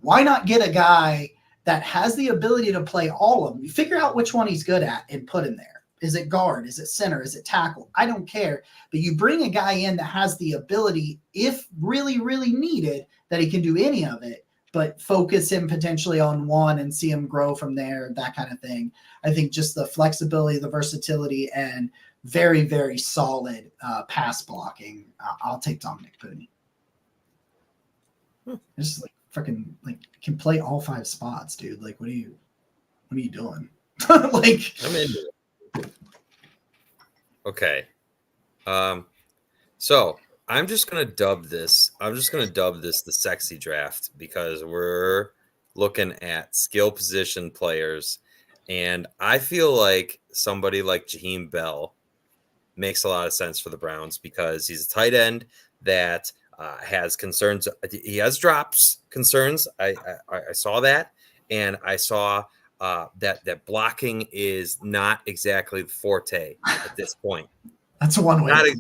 Why not get a guy that has the ability to play all of them? You figure out which one he's good at and put him there. Is it guard? Is it center? Is it tackle? I don't care. But you bring a guy in that has the ability, if really, really needed, that he can do any of it, but focus him potentially on one and see him grow from there, that kind of thing. I think just the flexibility, the versatility, and very, very solid pass blocking. I'll take Dominic Pooney. Just like freaking can play all 5 spots, dude. Like, what are you doing? Like, I'm into it. Okay. So I'm just gonna dub this the sexy draft, because we're looking at skill position players, and I feel like somebody like Jaheim Bell makes a lot of sense for the Browns, because he's a tight end that has concerns. He has drops concerns. I saw that, and I saw that blocking is not exactly the forte at this point. That's one way.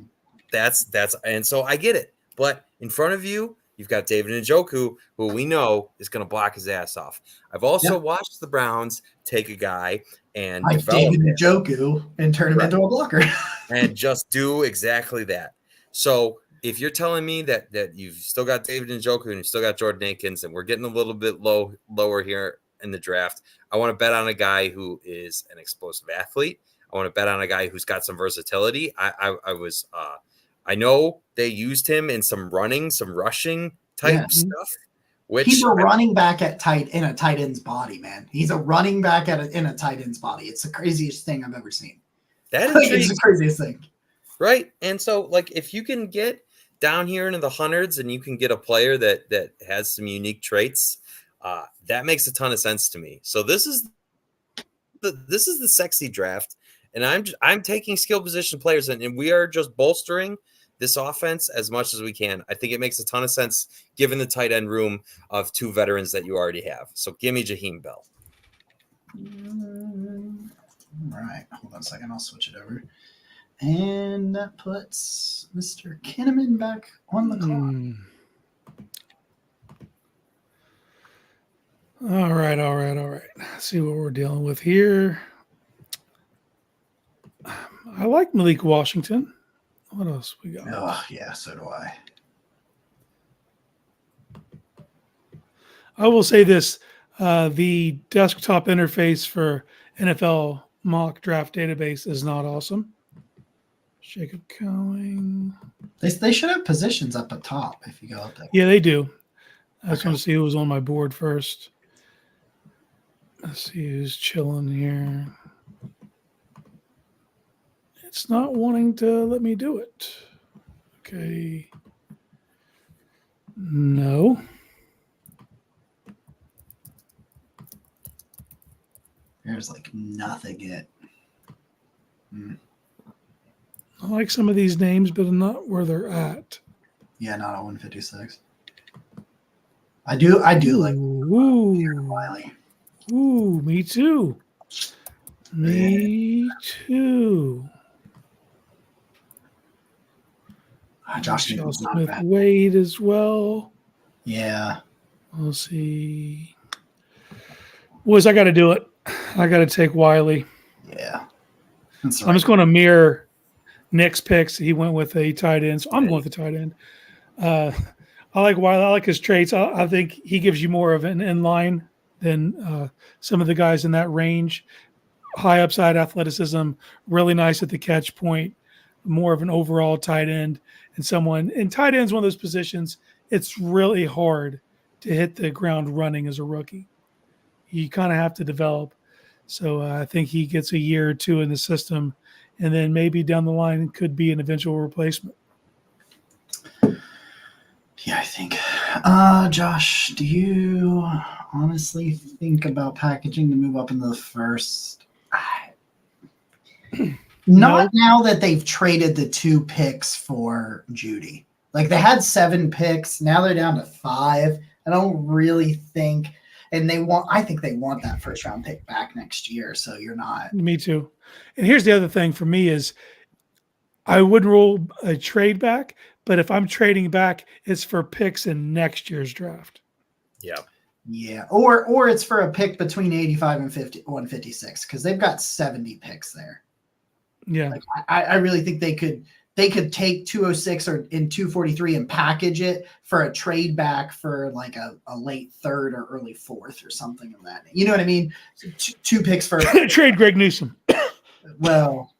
That's and so I get it. But in front of you, you've got David Njoku, who we know is going to block his ass off. I've also watched the Browns take a guy and like develop David Njoku and turn him into a blocker. and just do exactly that. So if you're telling me that you've still got David Njoku and you've still got Jordan Akins, and we're getting a little bit lower here in the draft, I want to bet on a guy who is an explosive athlete. I want to bet on a guy who's got some versatility. I know they used him in some rushing type stuff. Which he's a running back in a tight end's body, man. He's a running back in a tight end's body. It's the craziest thing I've ever seen. It's the craziest thing. Right. And so, like, if you can get down here into the hundreds and you can get a player that has some unique traits, that makes a ton of sense to me. So this is the sexy draft, and I'm taking skill position players, and we are just bolstering this offense as much as we can. I think it makes a ton of sense given the tight end room of 2 veterans that you already have. So give me Jaheim Bell. All right. Hold on a second. I'll switch it over. And that puts Mr. Kinnaman back on the clock. All right. Let's see what we're dealing with here. I like Malik Washington. What else we got? Oh, yeah, so do I. I will say this. The desktop interface for NFL mock draft database is not awesome. Jacob Cowing. They should have positions up at top if you go up there. Yeah, they do. I just want to see who was on my board first. Let's see who's chilling here. It's not wanting to let me do it. Okay. No. There's like nothing yet. I like some of these names, but I'm not where they're at. Yeah, not at 156. I do like Wiley. Ooh, me too. Me too. Josh Smith Wade as well. Yeah. We'll see. Boys, I got to do it. I got to take Wiley. Yeah. I'm just going to mirror Nick's picks. He went with a tight end, so I'm going with the tight end. I like Wiley. I like his traits. I think he gives you more of an inline than some of the guys in that range. High upside athleticism, really nice at the catch point, more of an overall tight end. And tight end's one of those positions, it's really hard to hit the ground running as a rookie. You kind of have to develop. So I think he gets a year or 2 in the system, and then maybe down the line could be an eventual replacement. Yeah, I think. Josh, do you honestly think about packaging to move up into the first? Not now that they've traded the 2 picks for Judy. Like they had 7 picks. Now they're down to 5. I don't really think, and I think they want that first round pick back next year. So you're not. Me too. And here's the other thing for me is I wouldn't rule a trade back, but if I'm trading back, it's for picks in next year's draft. Yeah. Yeah. Or it's for a pick between 85 and 156 because they've got 70 picks there. Yeah. Like I really think they could take 206 or in 243 and package it for a trade back for like a late 3rd or early 4th or something of that. You know what I mean? So 2 picks for trade Greg Newsom. Well,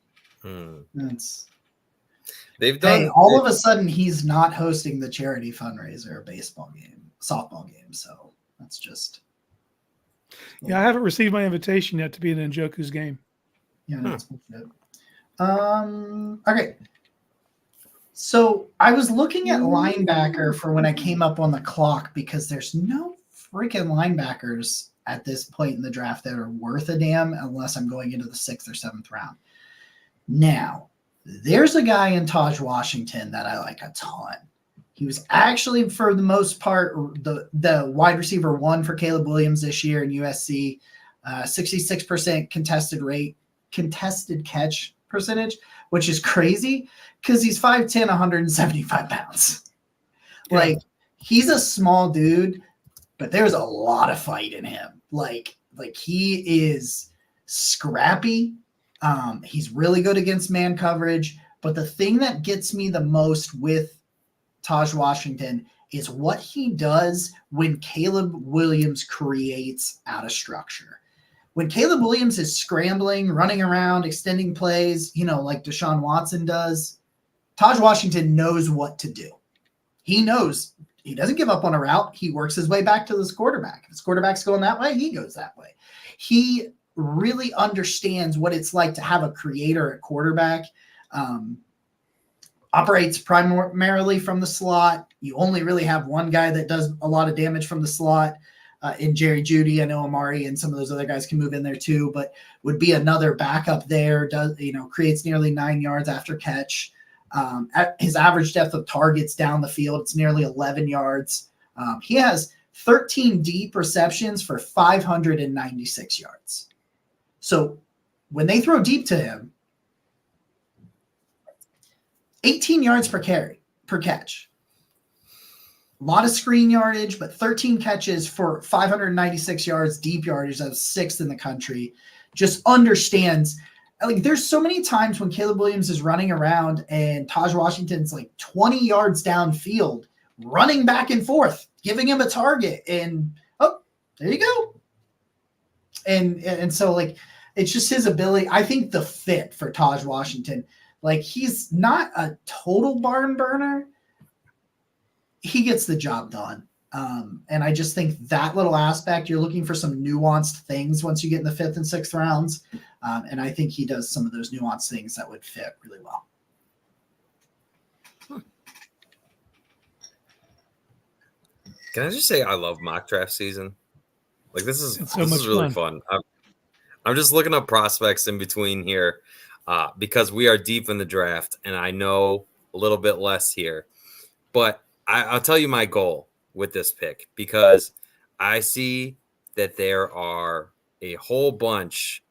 that's they've done. Hey, all of a sudden he's not hosting the charity fundraiser baseball game, softball game. So that's just. Yeah, I haven't received my invitation yet to be in Njoku's game. Yeah, that's bullshit. Okay. So I was looking at linebacker for when I came up on the clock because there's no freaking linebackers at this point in the draft that are worth a damn unless I'm going into the 6th or 7th round. Now, there's a guy in Taj Washington that I like a ton. He was actually, for the most part, the wide receiver 1 for Caleb Williams this year in USC, 66% contested catch percentage, which is crazy because he's 5'10", 175 pounds. Yeah. Like, he's a small dude, but there's a lot of fight in him. Like he is scrappy. He's really good against man coverage. But the thing that gets me the most with Taj Washington is what he does when Caleb Williams creates out of structure. When Caleb Williams is scrambling, running around, extending plays, like Deshaun Watson does, Taj Washington knows what to do. He knows he doesn't give up on a route. He works his way back to this quarterback. If his quarterback's going that way, he goes that way. He really understands what it's like to have a creator at quarterback. Operates primarily from the slot. You only really have one guy that does a lot of damage from the slot. In Jerry Jeudy, I know Amari and some of those other guys can move in there too, but would be another backup there. Creates nearly 9 yards after catch. His average depth of targets down the field, it's nearly 11 yards. He has 13 deep receptions for 596 yards. So when they throw deep to him, 18 yards per catch. A lot of screen yardage, but 13 catches for 596 yards, deep yardage. That's 6th in the country. Just understands. Like, there's so many times when Caleb Williams is running around and Taj Washington's like 20 yards downfield, running back and forth, giving him a target, and there you go. And so, like, it's just his ability. I think the fit for Taj Washington, like, he's not a total barn burner. He gets the job done. And I just think that little aspect, you're looking for some nuanced things once you get in the 5th and 6th rounds. And I think he does some of those nuanced things that would fit really well. Can I just say I love mock draft season? Like, this is really fun. I'm just looking up prospects in between here because we are deep in the draft, and I know a little bit less here. But I'll tell you my goal with this pick, because I see that there are a whole bunch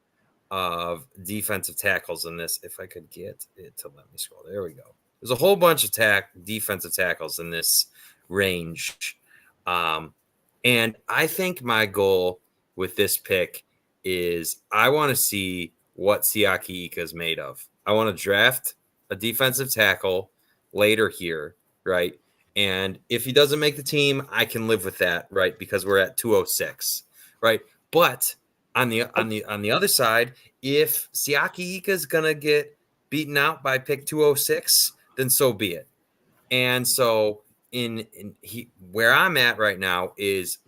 of defensive tackles in this. If I could get it to let me scroll. There we go. There's a whole bunch of defensive tackles in this range. And I think my goal with this pick is I want to see what Siaki Ika is made of. I want to draft a defensive tackle later here, right? And if he doesn't make the team, I can live with that, right? Because we're at 206, right? But on the other side, if Siaki Ika is gonna get beaten out by pick 206, then so be it. And so where I'm at right now is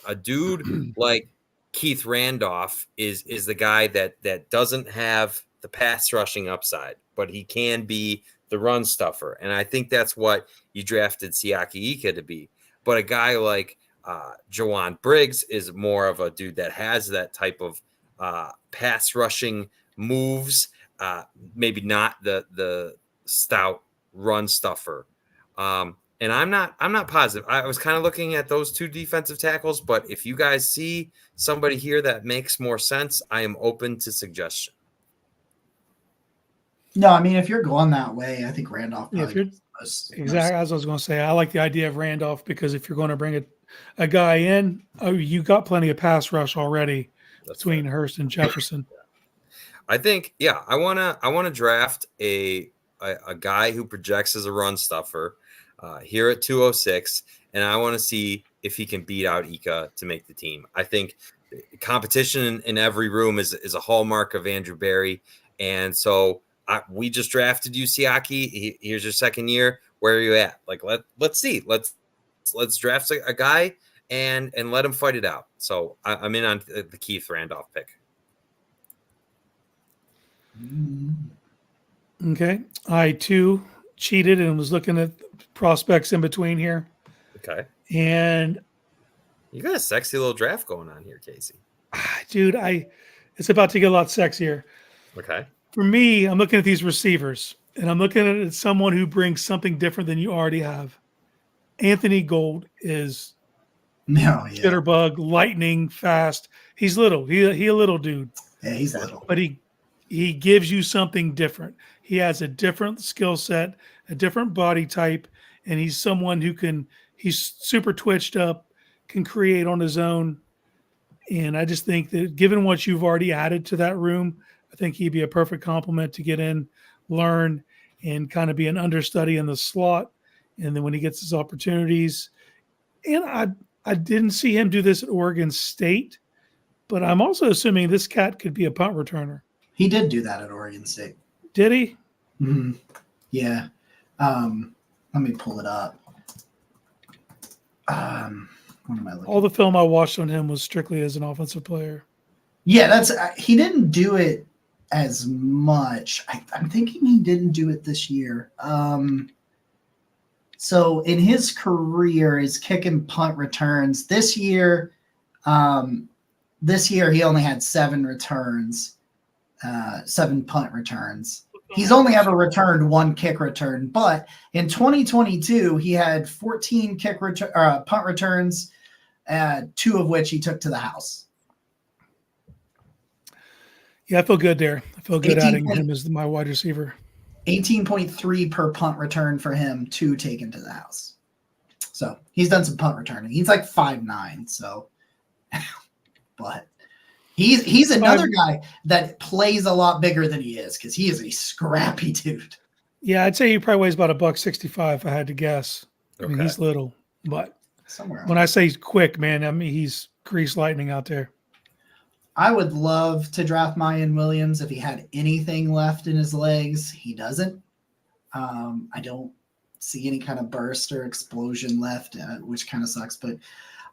a dude like Keith Randolph is the guy that doesn't have the pass rushing upside, but he can be the run stuffer. And I think that's what you drafted Siaki Ika to be. But a guy like Jawan Briggs is more of a dude that has that type of pass rushing moves, maybe not the stout run stuffer. And I'm not positive. I was kind of looking at those two defensive tackles, but if you guys see somebody here that makes more sense, I am open to suggestion. No, I mean, if you're going that way, I think Randolph Yeah, if probably you're exactly as I was going to say, I like the idea of Randolph because if you're going to bring a guy in, you got plenty of pass rush already between Hurst and Jefferson. I think, yeah, I wanna draft a guy who projects as a run stuffer here at 206, and I want to see if he can beat out Ika to make the team. I think competition in every room is a hallmark of Andrew Berry, and so we just drafted Yusiaki. Here's your second year. Where are you at? Like let's see. Let's draft a guy and let him fight it out. So I'm in on the Keith Randolph pick. Okay. I too cheated and was looking at prospects in between here. Okay. And you got a sexy little draft going on here, Casey. Dude, it's about to get a lot sexier. Okay. For me, I'm looking at these receivers, and I'm looking at it as someone who brings something different than you already have. Anthony Gold is jitterbug, lightning, fast. He's little. He a little dude. Yeah, he's little. But he gives you something different. He has a different skill set, a different body type, and he's someone he's super twitched up, can create on his own. And I just think that given what you've already added to that room, I think he'd be a perfect complement to get in, learn, and kind of be an understudy in the slot. And then when he gets his opportunities, and I didn't see him do this at Oregon State, but I'm also assuming this cat could be a punt returner. He did do that at Oregon State. Did he? Mm-hmm. Yeah. Let me pull it up. What am I looking? All the film I watched on him was strictly as an offensive player. Yeah, he didn't do it as much. I'm thinking he didn't do it this year. So in his career, his kick and punt returns this year. This year he only had 7 returns, 7 punt returns. He's only ever returned 1 kick return, but in 2022 he had 14 punt returns, 2 of which he took to the house. Yeah, I feel good there. I feel good adding him as my wide receiver. 18.3 per punt return for him, 2 taken to the house. So he's done some punt returning. He's like 5'9", so but he's another guy that plays a lot bigger than he is because he is a scrappy dude. Yeah, I'd say he probably weighs about $165 if I had to guess. I mean, he's little, but somewhere when I say he's quick, man, I mean he's grease lightning out there. I would love to draft Mayan Williams if he had anything left in his legs. He doesn't. I don't see any kind of burst or explosion left, which kind of sucks. But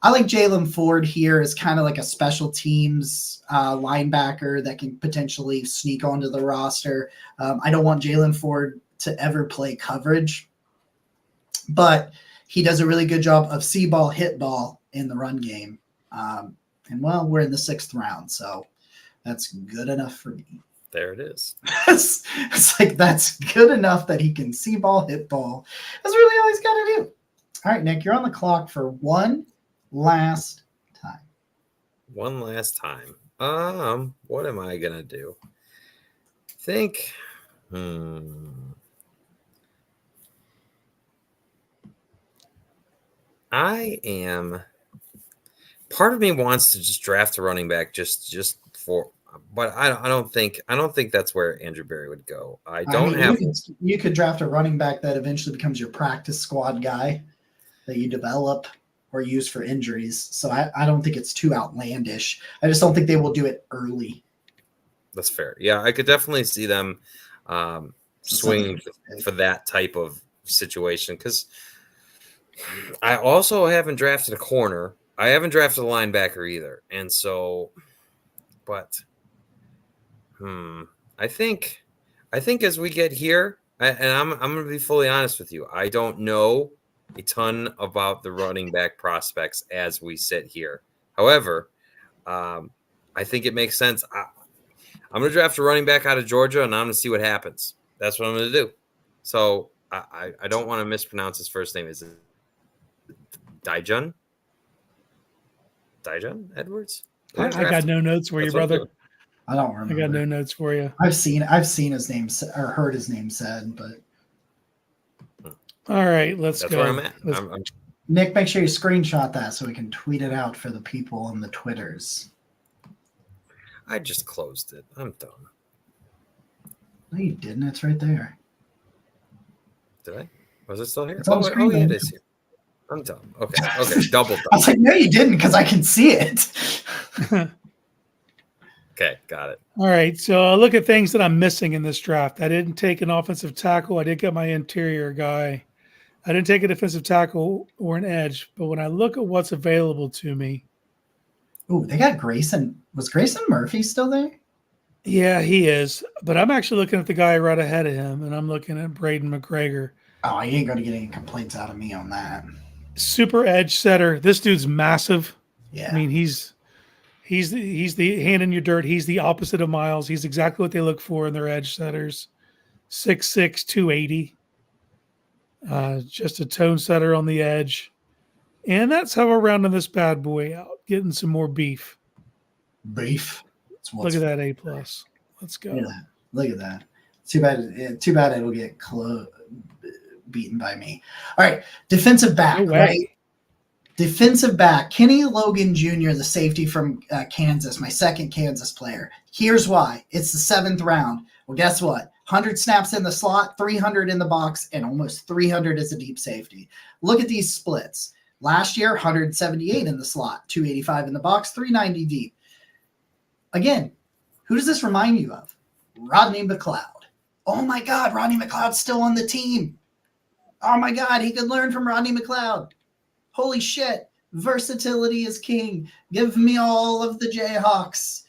I like Jalen Ford here as kind of like a special teams linebacker that can potentially sneak onto the roster. I don't want Jalen Ford to ever play coverage, but he does a really good job of see ball, hit ball in the run game. And well, we're in the 6th round, so that's good enough for me. There it is. It's like that's good enough that he can see ball, hit ball. That's really all he's got to do. All right, Nick, you're on the clock for one last time. One last time. What am I gonna do? Think. I am. Part of me wants to just draft a running back just for, but I don't think that's where Andrew Berry would go. You could draft a running back that eventually becomes your practice squad guy that you develop or use for injuries. So I don't think it's too outlandish. I just don't think they will do it early. That's fair. Yeah, I could definitely see them swinging for that type of situation because I also haven't drafted a corner. I haven't drafted a linebacker either. And so, but I think as we get here, and I'm going to be fully honest with you, I don't know a ton about the running back prospects as we sit here. However, I think it makes sense. I'm going to draft a running back out of Georgia, and I'm going to see what happens. That's what I'm going to do. So I don't want to mispronounce his first name. Is it Dijon? Dijon Edwards? I got no notes for you, That's what I'm brother. doing. I don't I remember. got no notes for you. I've seen his name or heard his name said, but All right, let's That's go. where I'm at. Let's- I'm Nick, make sure you screenshot that so we can tweet it out for the people on the Twitters. I just closed it. I'm done. No, you didn't. It's right there. Did I? Was it still here? It's on the screen, Yeah, it man. is here. I'm done. Okay. Double I done. was like, no, you didn't, because I can see it. Okay, got it. All right, so I look at things that I'm missing in this draft. I didn't take an offensive tackle. I did get my interior guy. I didn't take a defensive tackle or an edge. But when I look at what's available to me, Ooh, they got Grayson. Was Grayson Murphy still there? yeah, he is. But I'm actually looking at the guy right ahead of him, and I'm looking at Braden McGregor. Oh, you ain't going to get any complaints out of me on that. Super edge setter. This dude's massive. Yeah. I mean, he's the hand in your dirt. He's the opposite of Miles. He's exactly what they look for in their edge setters. 6'6", 280. Just a tone setter on the edge. And that's how we're rounding this bad boy out, getting some more beef. Beef. Look at that A+. Let's go. Look at that. Too bad it'll get beaten by me. All right. Defensive back, No way. right? Defensive back, Kenny Logan Jr., the safety from Kansas, my second Kansas player. Here's why. It's the 7th round. Well, guess what? 100 snaps in the slot, 300 in the box, and almost 300 as a deep safety. Look at these splits. Last year, 178 in the slot, 285 in the box, 390 deep. Again, who does this remind you of? Rodney McLeod. Oh my God, Rodney McLeod's still on the team. Oh my God, he could learn from Rodney McLeod. Holy shit. Versatility is king. Give me all of the Jayhawks.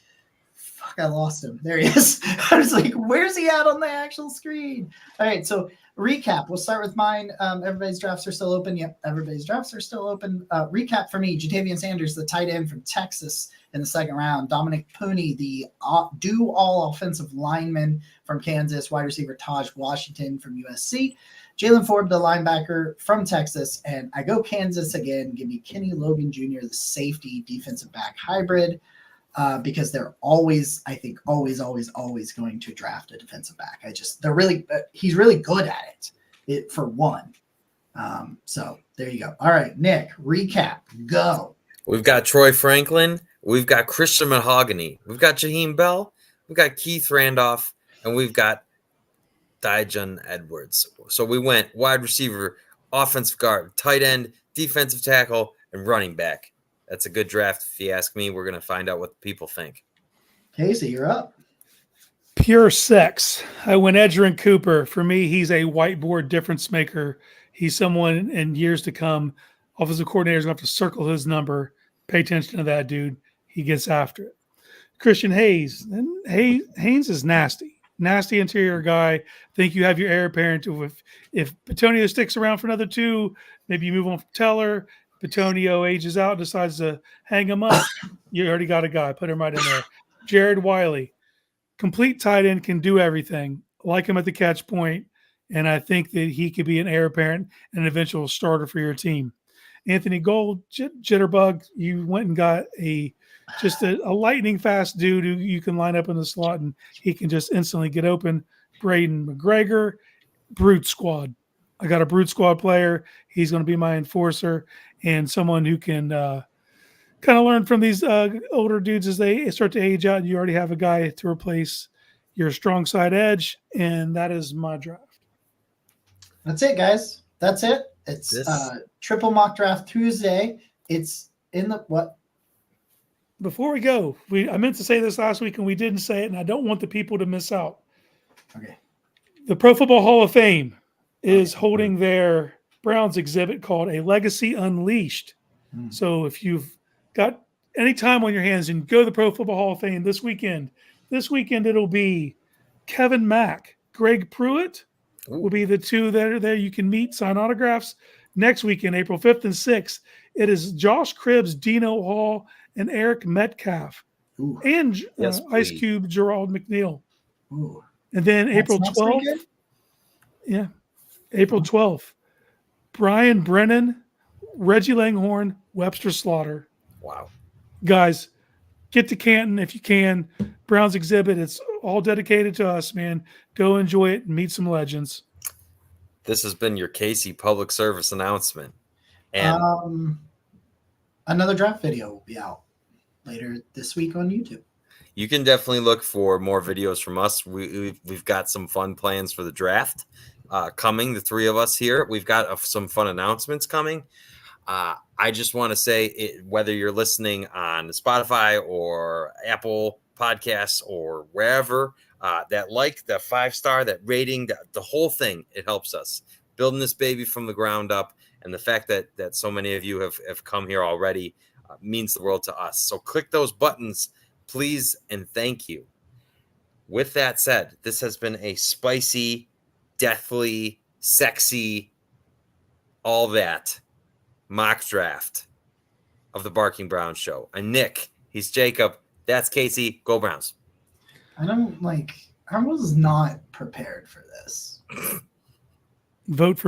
Fuck, I lost him. There he is. I was like, where's he at on the actual screen? All right, so recap. We'll start with mine. Everybody's drafts are still open. Yep, everybody's drafts are still open. Recap for me. Jatavian Sanders, the tight end from Texas in the 2nd round. Dominic Pooney, the do-all offensive lineman from Kansas. Wide receiver Taj Washington from USC. Jalen Ford, the linebacker from Texas. And I go Kansas again. Give me Kenny Logan Jr., the safety defensive back hybrid, because they're always going to draft a defensive back. He's really good at it for one. So there you go. All right, Nick, recap. Go. We've got Troy Franklin. We've got Christian Mahogany. We've got Jaheim Bell. We've got Keith Randolph. And we've got Dijon Edwards. So we went wide receiver, offensive guard, tight end, defensive tackle, and running back. That's a good draft. If you ask me, we're going to find out what people think. Casey, you're up. Pure sex. I went Edgerrin Cooper. For me, he's a whiteboard difference maker. He's someone in years to come. Offensive coordinators going to have to circle his number. Pay attention to that dude. He gets after it. Christian Hayes. And Haynes is nasty. Nasty interior guy. I think you have your heir apparent. If Petonio sticks around for another 2, maybe you move on from Teller. Petonio ages out, decides to hang him up. You already got a guy. Put him right in there. Jared Wiley, complete tight end, can do everything. Like him at the catch point, and I think that he could be an heir apparent and an eventual starter for your team. Anthony Gold, Jitterbug, you went and got just a lightning fast dude who you can line up in the slot and he can just instantly get open. Braden McGregor, Brute Squad. I got a Brute Squad player. He's going to be my enforcer and someone who can kind of learn from these older dudes as they start to age out. You already have a guy to replace your strong side edge, and that is my draft. That's it, guys. That's it. It's triple mock draft Tuesday. It's in the what? Before we go, I meant to say this last week and we didn't say it, and I don't want the people to miss out. Okay. The Pro Football Hall of Fame is holding their Browns exhibit called A Legacy Unleashed. So if you've got any time on your hands and go to the Pro Football Hall of Fame this weekend it'll be Kevin Mack, Greg Pruitt will be the 2 that are there. You can meet, sign autographs. Next weekend, April 5th and 6th, it is Josh Cribbs, Dino Hall, and Eric Metcalf. Ooh. And Yes, Ice Cube, Gerald McNeil. Ooh. And then That's April next 12th. weekend? Yeah. April 12th, Brian Brennan, Reggie Langhorne, Webster Slaughter. Wow. Guys, get to Canton if you can. Brown's exhibit, it's all dedicated to us, man. Go enjoy it and meet some legends. This has been your Casey public service announcement. And another draft video will be out later this week on YouTube. you can definitely look for more videos from us. We've got some fun plans for the draft coming, the three of us here. We've got some fun announcements coming. I just want to say, whether you're listening on Spotify or Apple Podcasts or wherever, that 5-star, that rating, the whole thing, it helps us building this baby from the ground up. And the fact that so many of you have come here already means the world to us. So click those buttons, please, and thank you. With that said, this has been a spicy, deathly, sexy, all that mock draft of the Barking Browns show. And Nick, he's Jacob. That's Casey. Go Browns. I was not prepared for this. Vote for